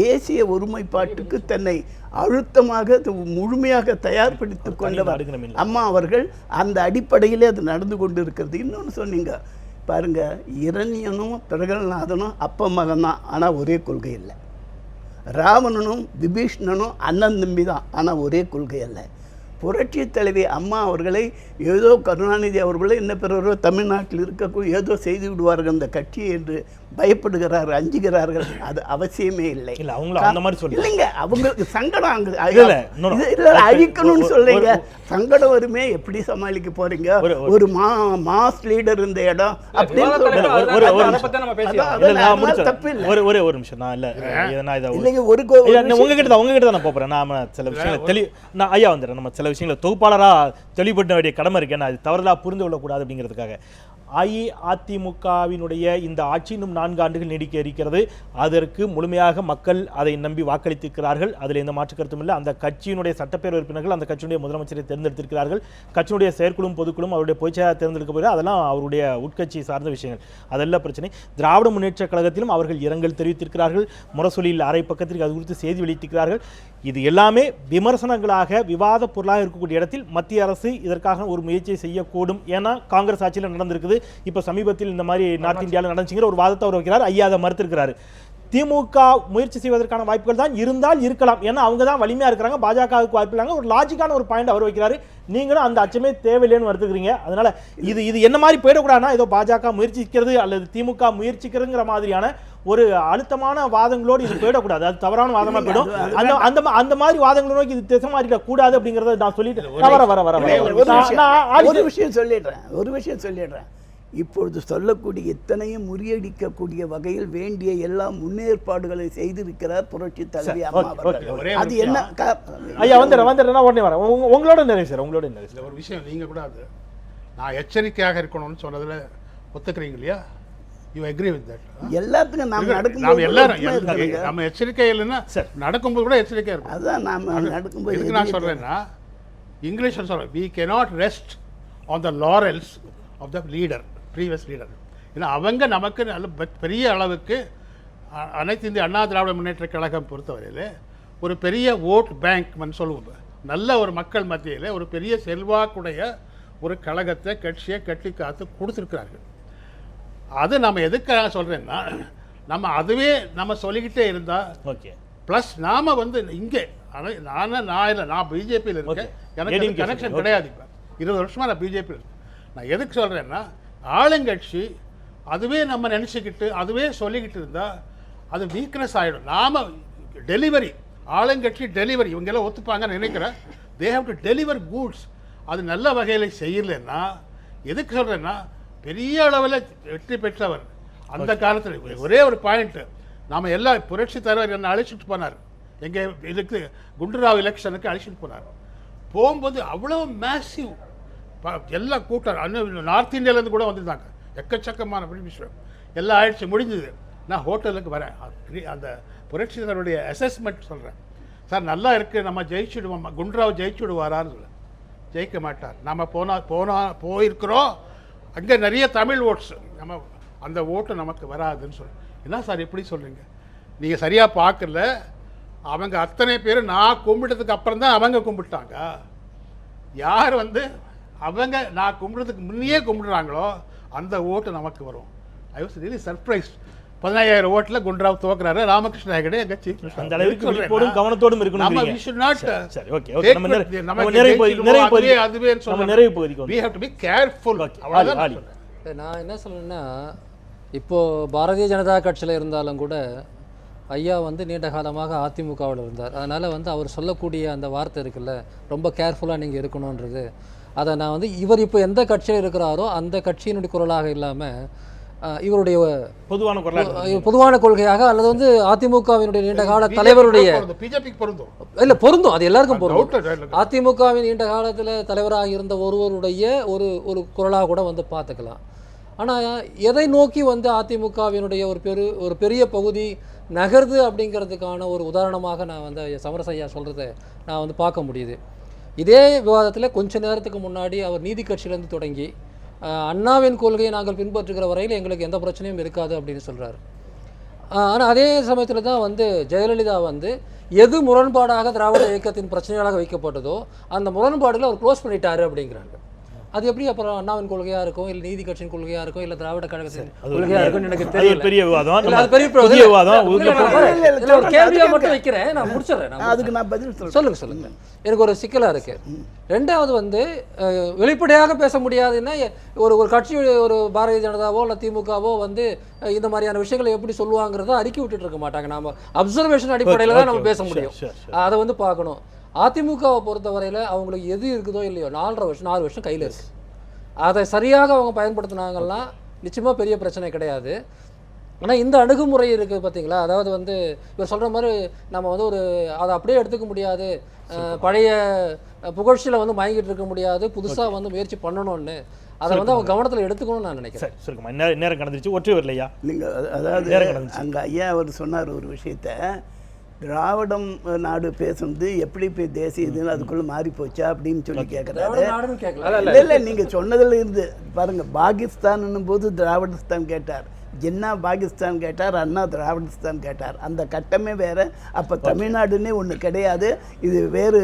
தேசிய ஒருமைப்பாட்டுக்கு தன்னை அழுத்தமாக முழுமையாக தயார்படுத்தி கொண்டவர் அம்மா அவர்கள். அந்த அடிப்படையிலே அது நடந்து கொண்டு இருக்கிறது. இன்னொன்று சொன்னீங்க பாருங்க, இரண்யனும் பிரகல்நாதனும் அப்பா மகன் தான், ஆனால் ஒரே கொள்கை இல்லை. ராவணனும் விபீஷ்ணனும் அண்ணன் தம்பி தான், ஆனால் ஒரே கொள்கை அல்ல. புரட்சி தலைவி அம்மா அவர்களை ஏதோ கருணாநிதி அவர்களோ என்ன பிறரோ தமிழ்நாட்டில் இருக்கக்கூடிய ஏதோ செய்து விடுவார்கள் அந்த கட்சி என்று பயப்படுகிறார்கள், அஞ்சுகிறார்கள். அது அவசியமே இல்லை. இல்லைங்க, அவங்களுக்கு சங்கடம் அழிக்கணும்னு சொல்றீங்க, சங்கடம் வருமே, எப்படி சமாளிக்க போறீங்க? ஒரு மாஸ் லீடர் இந்த இடம் அப்படின்னு தப்பு இல்லை. ஒரு நிமிஷம், நான் இல்லைங்க உங்ககிட்ட தான் நான் போறேன். நாம சில விஷயங்களை நான் ஐயா வந்துடுறேன். நம்ம சில விஷயங்களை தொகுப்பாளராக தெளிவுபடுத்த வேண்டிய கடமை இருக்கு. ஏன்னா அது தவறுதலாக புரிந்து கொள்ளக்கூடாது அப்படிங்கிறதுக்காக. அஇஅதிமுகவினுடைய இந்த ஆட்சி இன்னும் 4 ஆண்டுகள் நீடிக்க இருக்கிறது. அதற்கு முழுமையாக மக்கள் அதை நம்பி வாக்களித்திருக்கிறார்கள். அதில் எந்த மாற்று கருத்தும் இல்லை. அந்த கட்சியினுடைய சட்டப்பேரவை உறுப்பினர்கள் அந்த கட்சியினுடைய முதலமைச்சரை தேர்ந்தெடுத்திருக்கிறார்கள். கட்சியினுடைய செயற்குழுவும் பொதுக்குழுவும் அவருடைய பொதுச்செயலாளர் தேர்ந்தெடுக்க போகிறார். அதெல்லாம் அவருடைய உட்கட்சி சார்ந்த விஷயங்கள், அதெல்லாம் பிரச்சனை. திராவிட முன்னேற்ற கழகத்திலும் அவர்கள் இரங்கல் தெரிவித்திருக்கிறார்கள். முரசொலியில் அரை பக்கத்திற்கு அது குறித்து செய்தி வெளியிட்டிருக்கிறார்கள். இது எல்லாமே விமர்சனங்களாக விவாத பொருளாக இருக்கக்கூடிய இடத்தில் மத்திய அரசு இதற்காக ஒரு முயற்சியை செய்யக்கூடும். ஏன்னா காங்கிரஸ் ஆட்சியில் நடந்திருக்குது. இப்போ சமீபத்தில் இந்த மாதிரி நார்த் இந்தியாவில் நடந்துச்சுங்கிற ஒரு வாதத்தை அவர் வைக்கிறார். ஐயா அதை மறுத்திருக்கிறாரு. திமுக முயற்சி செய்வதற்கான வாய்ப்புகள் தான் இருந்தால் இருக்கலாம். ஏன்னா அவங்க தான் வலிமையாக இருக்கிறாங்க, பாஜகவுக்கு வாய்ப்பு இல்லைங்க. ஒரு லாஜிக்கான ஒரு பாயிண்ட் அவர் வைக்கிறாரு. நீங்களும் அந்த அச்சமே தேவையில்லைன்னு வருத்துக்கிறீங்க. அதனால இது என்ன மாதிரி போயிடக்கூடாதுன்னா, ஏதோ பாஜக முயற்சிக்கிறது அல்லது திமுக முயற்சிக்கிறதுங்கிற மாதிரியான ஒரு அழுத்தமான வாதங்களோடு இது போயிடக்கூடாது. அது தவறான வாதமா போயிடும். அந்த மாதிரி வாதங்களை நோக்கி இது திசை மாறிட கூடாது அப்படிங்கறத நான் சொல்லிட்டு ஒரு விஷயம் சொல்லிடுறேன். இப்பொழுது சொல்லக்கூடிய இத்தனையும் முறியடிக்கக்கூடிய வகையில் வேண்டிய எல்லா முன்னேற்பாடுகளை செய்திருக்கிறார் புரட்சி தலைவி அம்மா அவர்கள். அது என்ன ஐயா வந்துடுறேன் உடனே வரேன். உங்களோட நிறைவு சார், உங்களோட நிறைவு சார். ஒரு விஷயம் நீங்கள் கூட அது நான் எச்சரிக்கையாக இருக்கணும்னு சொன்னதில் ஒத்துக்கிறீங்க இல்லையா? You agree with that? எல்லாத்துக்கும் நாம் நாம் நடக்கும்போது எல்லாரும் நம்ம எச்சரிக்கை இல்லைன்னா நடக்கும்போது கூட எச்சரிக்கையாக இருக்கும். அதுதான் நாம் நடக்கும்போது எதுக்கு நான் சொல்கிறேன்னா, இங்கிலீஷில் சொல்கிறேன், we cannot rest on the laurels of the leader, previous leader. ஏன்னா அவங்க நமக்கு நல்ல பெரிய அளவுக்கு அனைத்து இந்திய அண்ணா திராவிட முன்னேற்ற கழகம் பொறுத்தவரையில் ஒரு பெரிய ஓட் பேங்க்னு சொல்லுவோம், நல்ல ஒரு மக்கள் மத்தியில் ஒரு பெரிய செல்வாக்குடைய ஒரு கழகத்தை கட்சியை கட்டி காத்து கொடுத்துருக்குறார்கள். அது நம்ம எதுக்காக சொல்கிறேன்னா, நம்ம அதுவே நம்ம சொல்லிக்கிட்டே இருந்தால் ஓகே. ப்ளஸ் நாம் வந்து இங்கே நான் பிஜேபியில் இருக்கேன், எனக்கு கனெக்ஷன் கிடையாது. இப்போ 20 வருஷமாக நான் பிஜேபியில் இருக்கேன். நான் எதுக்கு சொல்கிறேன்னா, ஆளுங்கட்சி அதுவே நம்ம நினச்சிக்கிட்டு அதுவே சொல்லிக்கிட்டு இருந்தால் அது வீக்னஸ் ஆகிடும். நாம் டெலிவரி, ஆளுங்கட்சி டெலிவரி இவங்கெல்லாம் ஒத்துப்பாங்கன்னு நினைக்கிறேன். They have to deliver goods. அது நல்ல வகையில் செய்யலைன்னா, எதுக்கு சொல்கிறேன்னா, பெரிய அளவில் வெற்றி பெற்றவர் அந்த காலத்தில். ஒரே ஒரு பாயிண்ட்டு, நாம் எல்லா புரட்சி தலைவர் என்ன அழைச்சிட்டு போனார், எங்கே இதுக்கு குண்டுராவ் எலெக்ஷனுக்கு அழைச்சிட்டு போனார். போகும்போது அவ்வளோ மேசிவ் எல்லா கூட்டம், நார்த் இந்தியாவிலேருந்து கூட வந்துருந்தாங்க, எக்கச்சக்கமான விஷயம் எல்லாம் ஆயிடுச்சு, முடிஞ்சது. நான் ஹோட்டலுக்கு வரேன், அந்த புரட்சி தலைவருடைய அசஸ்மெண்ட் சொல்கிறேன். சார் நல்லா இருக்குது, நம்ம ஜெயிச்சுடுவோம், குண்டுராவ் ஜெயிச்சுடுவாரான்னு சொல்ல, ஜெயிக்க மாட்டார். நம்ம போயிருக்கிறோம், அங்கே நிறைய தமிழ் ஓட்ஸ், நம்ம அந்த ஓட்டு நமக்கு வராதுன்னு சொல்ல. என்ன சார் எப்படி சொல்கிறீங்க? நீங்கள் சரியாக பார்க்கல. அவங்க அத்தனை பேர் நான் கும்பிட்டதுக்கு அப்புறம் தான் அவங்க கும்பிட்டாங்க. யார் வந்து அவங்க நான் கும்பிட்றதுக்கு முன்னையே கும்பிடுறாங்களோ அந்த ஓட்டு நமக்கு வரும். I was really surprise. 15,000 ஓட்டில் குண்டுராவ் தோக்குறாரு, ராமகிருஷ்ண ஹெகடே எங்க சீஃப் மினிஸ்டர். அந்த அளவுக்கு விழிப்போடும் கவனத்தோடும் இருக்கணும். நம்ம we should not சரி, ஓகே ஓகே. நம்ம நிறைவு பகுதிக்கு அதுவே நம்ம நிறைவு பகுதிக்கு we have to be careful. அவ்வளவுதான். நான் என்ன சொல்றேன்னா, இப்போ பாரதிய ஜனதா கட்சியில் இருந்தாலும் கூட ஐயா வந்து நீண்ட காலமாக அதிமுகவில் இருந்தார். அதனால் வந்து அவர் சொல்லக்கூடிய அந்த வார்த்தை இருக்குல்ல, ரொம்ப கேர்ஃபுல்லாக நீங்கள் இருக்கணுன்றது, அதை நான் வந்து இவர் இப்போ எந்த கட்சியில் இருக்கிறாரோ அந்த கட்சியினுடைய குரலாக இல்லாமல் இவருடைய பொதுவான கொள்கையாக, அல்லது வந்து அதிமுகவினுடைய நீண்ட கால தலைவருடைய இல்லை பொருந்தும், அது எல்லாருக்கும் பொருந்தும். அதிமுகவின் நீண்ட காலத்தில் தலைவராக இருந்த ஒருவருடைய ஒரு குரலாக கூட வந்து பார்த்துக்கலாம். ஆனால் எதை நோக்கி வந்து அதிமுகவினுடைய ஒரு பெரிய பகுதி நகருது அப்படிங்கிறதுக்கான ஒரு உதாரணமாக நான் வந்து சமரசையா சொல்கிறத நான் வந்து பார்க்க முடியுது. இதே விவாதத்தில் கொஞ்ச நேரத்துக்கு முன்னாடி அவர் நீதி கட்சியிலேருந்து தொடங்கி அண்ணாவின் கொள்கையை நாங்கள் பின்பற்றுகிற வரையில் எங்களுக்கு எந்த பிரச்சனையும் இருக்காது அப்படின்னு சொல்கிறார். ஆனால் அதே சமயத்தில் தான் வந்து ஜெயலலிதா வந்து எது முரண்பாடாக திராவிட இயக்கத்தின் பிரச்சனையாக வைக்கப்பட்டதோ அந்த முரண்பாடுகளை அவர் க்ளோஸ் பண்ணிட்டாரு அப்படிங்கிறாங்க. அது எப்படி அப்புறம் அண்ணாவின் கொள்கையாக இருக்கும், இல்லை நீதி கட்சியின் கொள்கையாக இருக்கும், இல்லை திராவிட கழகத்தின் கொள்கையாக இருக்கும் எனக்கு தெரியல. பெரிய விவாதம், அது பெரிய விவாதம். ஒரு கேள்வியாக மட்டும் வைக்கிறேன், நான் முடிச்சிடறேன். அதுக்கு நான் பதில் சொல்லுங்க. எனக்கு ஒரு சிக்கலாக இருக்கு. ரெண்டாவது வந்து வெளிப்படையாக பேச முடியாதுன்னா ஒரு கட்சி, ஒரு பாரதிய ஜனதாவோ இல்லை திமுகவோ வந்து இந்த மாதிரியான விஷயங்களை எப்படி சொல்லுவாங்கிறத அறிக்கை விட்டுட்டு இருக்க மாட்டாங்க. நம்ம அப்சர்வேஷன் அடிப்படையில் தான் நம்ம பேச முடியும். அதை வந்து பார்க்கணும். அதிமுகவை பொறுத்தவரையில் அவங்களுக்கு எது இருக்குதோ இல்லையோ 4 வருஷம் கையில் இருக்குது. அதை சரியாக அவங்க பயன்படுத்தினாங்கன்னா நிச்சயமாக பெரிய பிரச்சனை கிடையாது. ஆனால் இந்த அணுகுமுறை இருக்குது பார்த்தீங்களா, அதாவது வந்து இவர் சொல்கிற மாதிரி நம்ம வந்து அதை அப்படியே எடுத்துக்க முடியாது, பழைய புகழ்ச்சியில் வந்து மயங்கிட்டு இருக்க முடியாது, புதுசாக வந்து முயற்சி பண்ணணும்னு அதை வந்து அவங்க கவனத்தில் எடுத்துக்கணும்னு நான் நினைக்கிறேன். சரி, நேரம் கடந்துருச்சு. ஒற்றை வரலையா நீங்கள், அதாவது அங்கே ஐயா அவர் சொன்னார் ஒரு விஷயத்தை, திராவிடம் நாடு பேசுனது எப்படி போய் தேசிய இது அதுக்குள்ளே மாறி போச்சா அப்படின்னு சொல்லி கேட்குறாரு. இல்லை நீங்கள் சொன்னதில் இருந்து பாருங்கள், பாகிஸ்தான் போது திராவிடஸ்தான் கேட்டார், ஜின்னா பாகிஸ்தான் கேட்டார், அண்ணா திராவிடஸ்தான் கேட்டார். அந்த கட்டமே வேற. அப்போ தமிழ்நாடுன்னே ஒன்று கிடையாது, இது வேறு.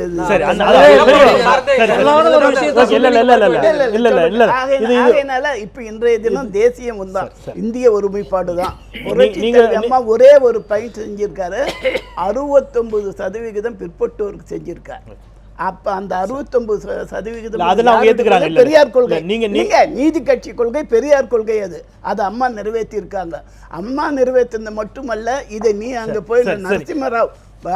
இப்போ இன்றைய தினம் தேசியம் தான், இந்திய ஒருமைப்பாடு தான். அம்மா ஒரே ஒரு பாயிண்ட் செஞ்சிருக்காரு, 69% பிற்பட்டோருக்கு செஞ்சிருக்காரு. அப்ப அந்த 69% பெரியார் கொள்கை, நீங்க நீதி கட்சி கொள்கை, பெரியார் கொள்கை. அது அம்மா நிறைவேற்றி இருக்காங்க. அம்மா நிறைவேற்றினது மட்டுமல்ல, இதை நீ அங்க போய் நரசிம்மராவ்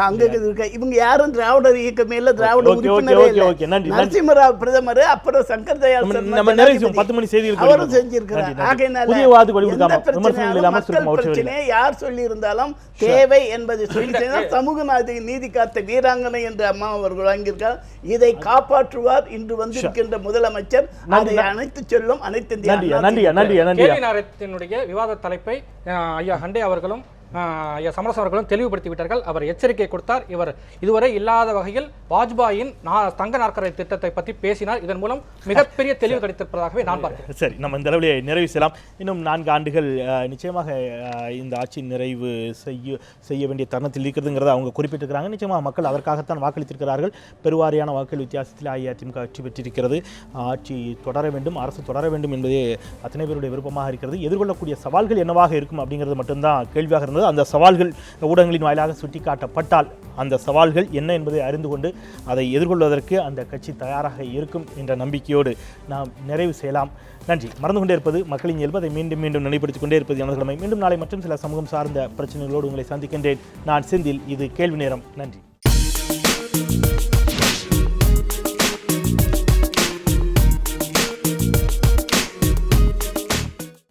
அங்க இருக்க இவங்க யாரும் திராவிடர் இயக்கமே இல்ல, திராவிட ஓகே, உறுப்பினரே ஓகே, இல்ல. ஓகே, நன்றி, நரசிம்மராவ் பிரதமர், அப்புறம் சங்கர் தயாள் சர்மா நம்ம நிறைவு செய்வோம். ஜனாதிபதி. 10 மணி செய்திகளுக்கு அவரும் வருவோம். செஞ்சிருக்கிறார். நன்றி, நன்றி. ஆகையினால புதிய வாதத்துக்கு வழி எந்த கொடுக்காம, விமர்சனங்கள் பிரச்சனையாலும் இல்லாம மக்கள் சுருக்கமா ஒற்றை வழியில். பிரச்சனையை யார் சொல்லி இருந்தாலும் தேவை என்பதை சொல்லி செய்தால் சமூக நீதி காத்த வீராங்கனை என்று அம்மா அவர்கள் வாங்கியிருக்கார். இதை காப்பாற்றுவார் இன்று வந்திருக்கின்ற முதலமைச்சர். அதை அனைத்து சொல்லும் அனைத்து இந்திய நன்றி, அண்ணா நன்றி, நன்றி, நன்றி. கேள்வி நேரத்தினுடைய விவாத தலைப்பை ஐயா ஹண்டே அவர்களும் ஐயா சமரசம் அவர்களும் தெளிவுபடுத்தி விட்டார்கள். அவர் எச்சரிக்கை கொடுத்தார். இவர் இதுவரை இல்லாத வகையில் வாஜ்பாயின் தங்க நாற்கரை திட்டத்தை பற்றி பேசினார். இதன் மூலம் மிகப்பெரிய தெளிவு கிடைத்திருப்பதாகவே நான் பார்க்கிறேன். சரி, நம்ம இந்த அளவில் நிறைவு செய்யலாம். இன்னும் 4 ஆண்டுகள் நிச்சயமாக இந்த ஆட்சி நிறைவு செய்ய வேண்டிய தருணத்தில் இருக்கிறதுங்கிறத அவங்க குறிப்பிட்டிருக்கிறாங்க. நிச்சயமாக மக்கள் அதற்காகத்தான் வாக்களித்திருக்கிறார்கள். பெருவாரியான வாக்கள் வித்தியாசத்தில் அஇஅதிமுக வெற்றி பெற்றிருக்கிறது. ஆட்சி தொடர வேண்டும், அரசு தொடர வேண்டும் என்பதே அத்தனை பேருடைய விருப்பமாக இருக்கிறது. எதிர்கொள்ளக்கூடிய சவால்கள் என்னவாக இருக்கும் அப்படிங்கிறது மட்டும்தான் கேள்வியாக இருந்தது. அந்த சவால்கள் ஊடகங்களின் வாயிலாக சுட்டிக்காட்டப்பட்டால் அந்த சவால்கள் என்ன என்பதை அறிந்து கொண்டு அதை எதிர்கொள்வதற்கு அந்த கட்சி தயாராக இருக்கும் என்ற நம்பிக்கையோடு நாம் நிறைவு செய்யலாம். நன்றி. மறந்து கொண்டே இருப்பது மக்களின் இயல்பு. அதை மீண்டும் மீண்டும் நினைப்படுத்திக் கொண்டே இருப்பது எனது கடமை. மீண்டும் நாளை மற்றும் சில சமூகம் சார்ந்த பிரச்சனைகளோடு உங்களை சந்திக்கின்றேன். நான் செந்தில். இது கேள்வி நேரம். நன்றி.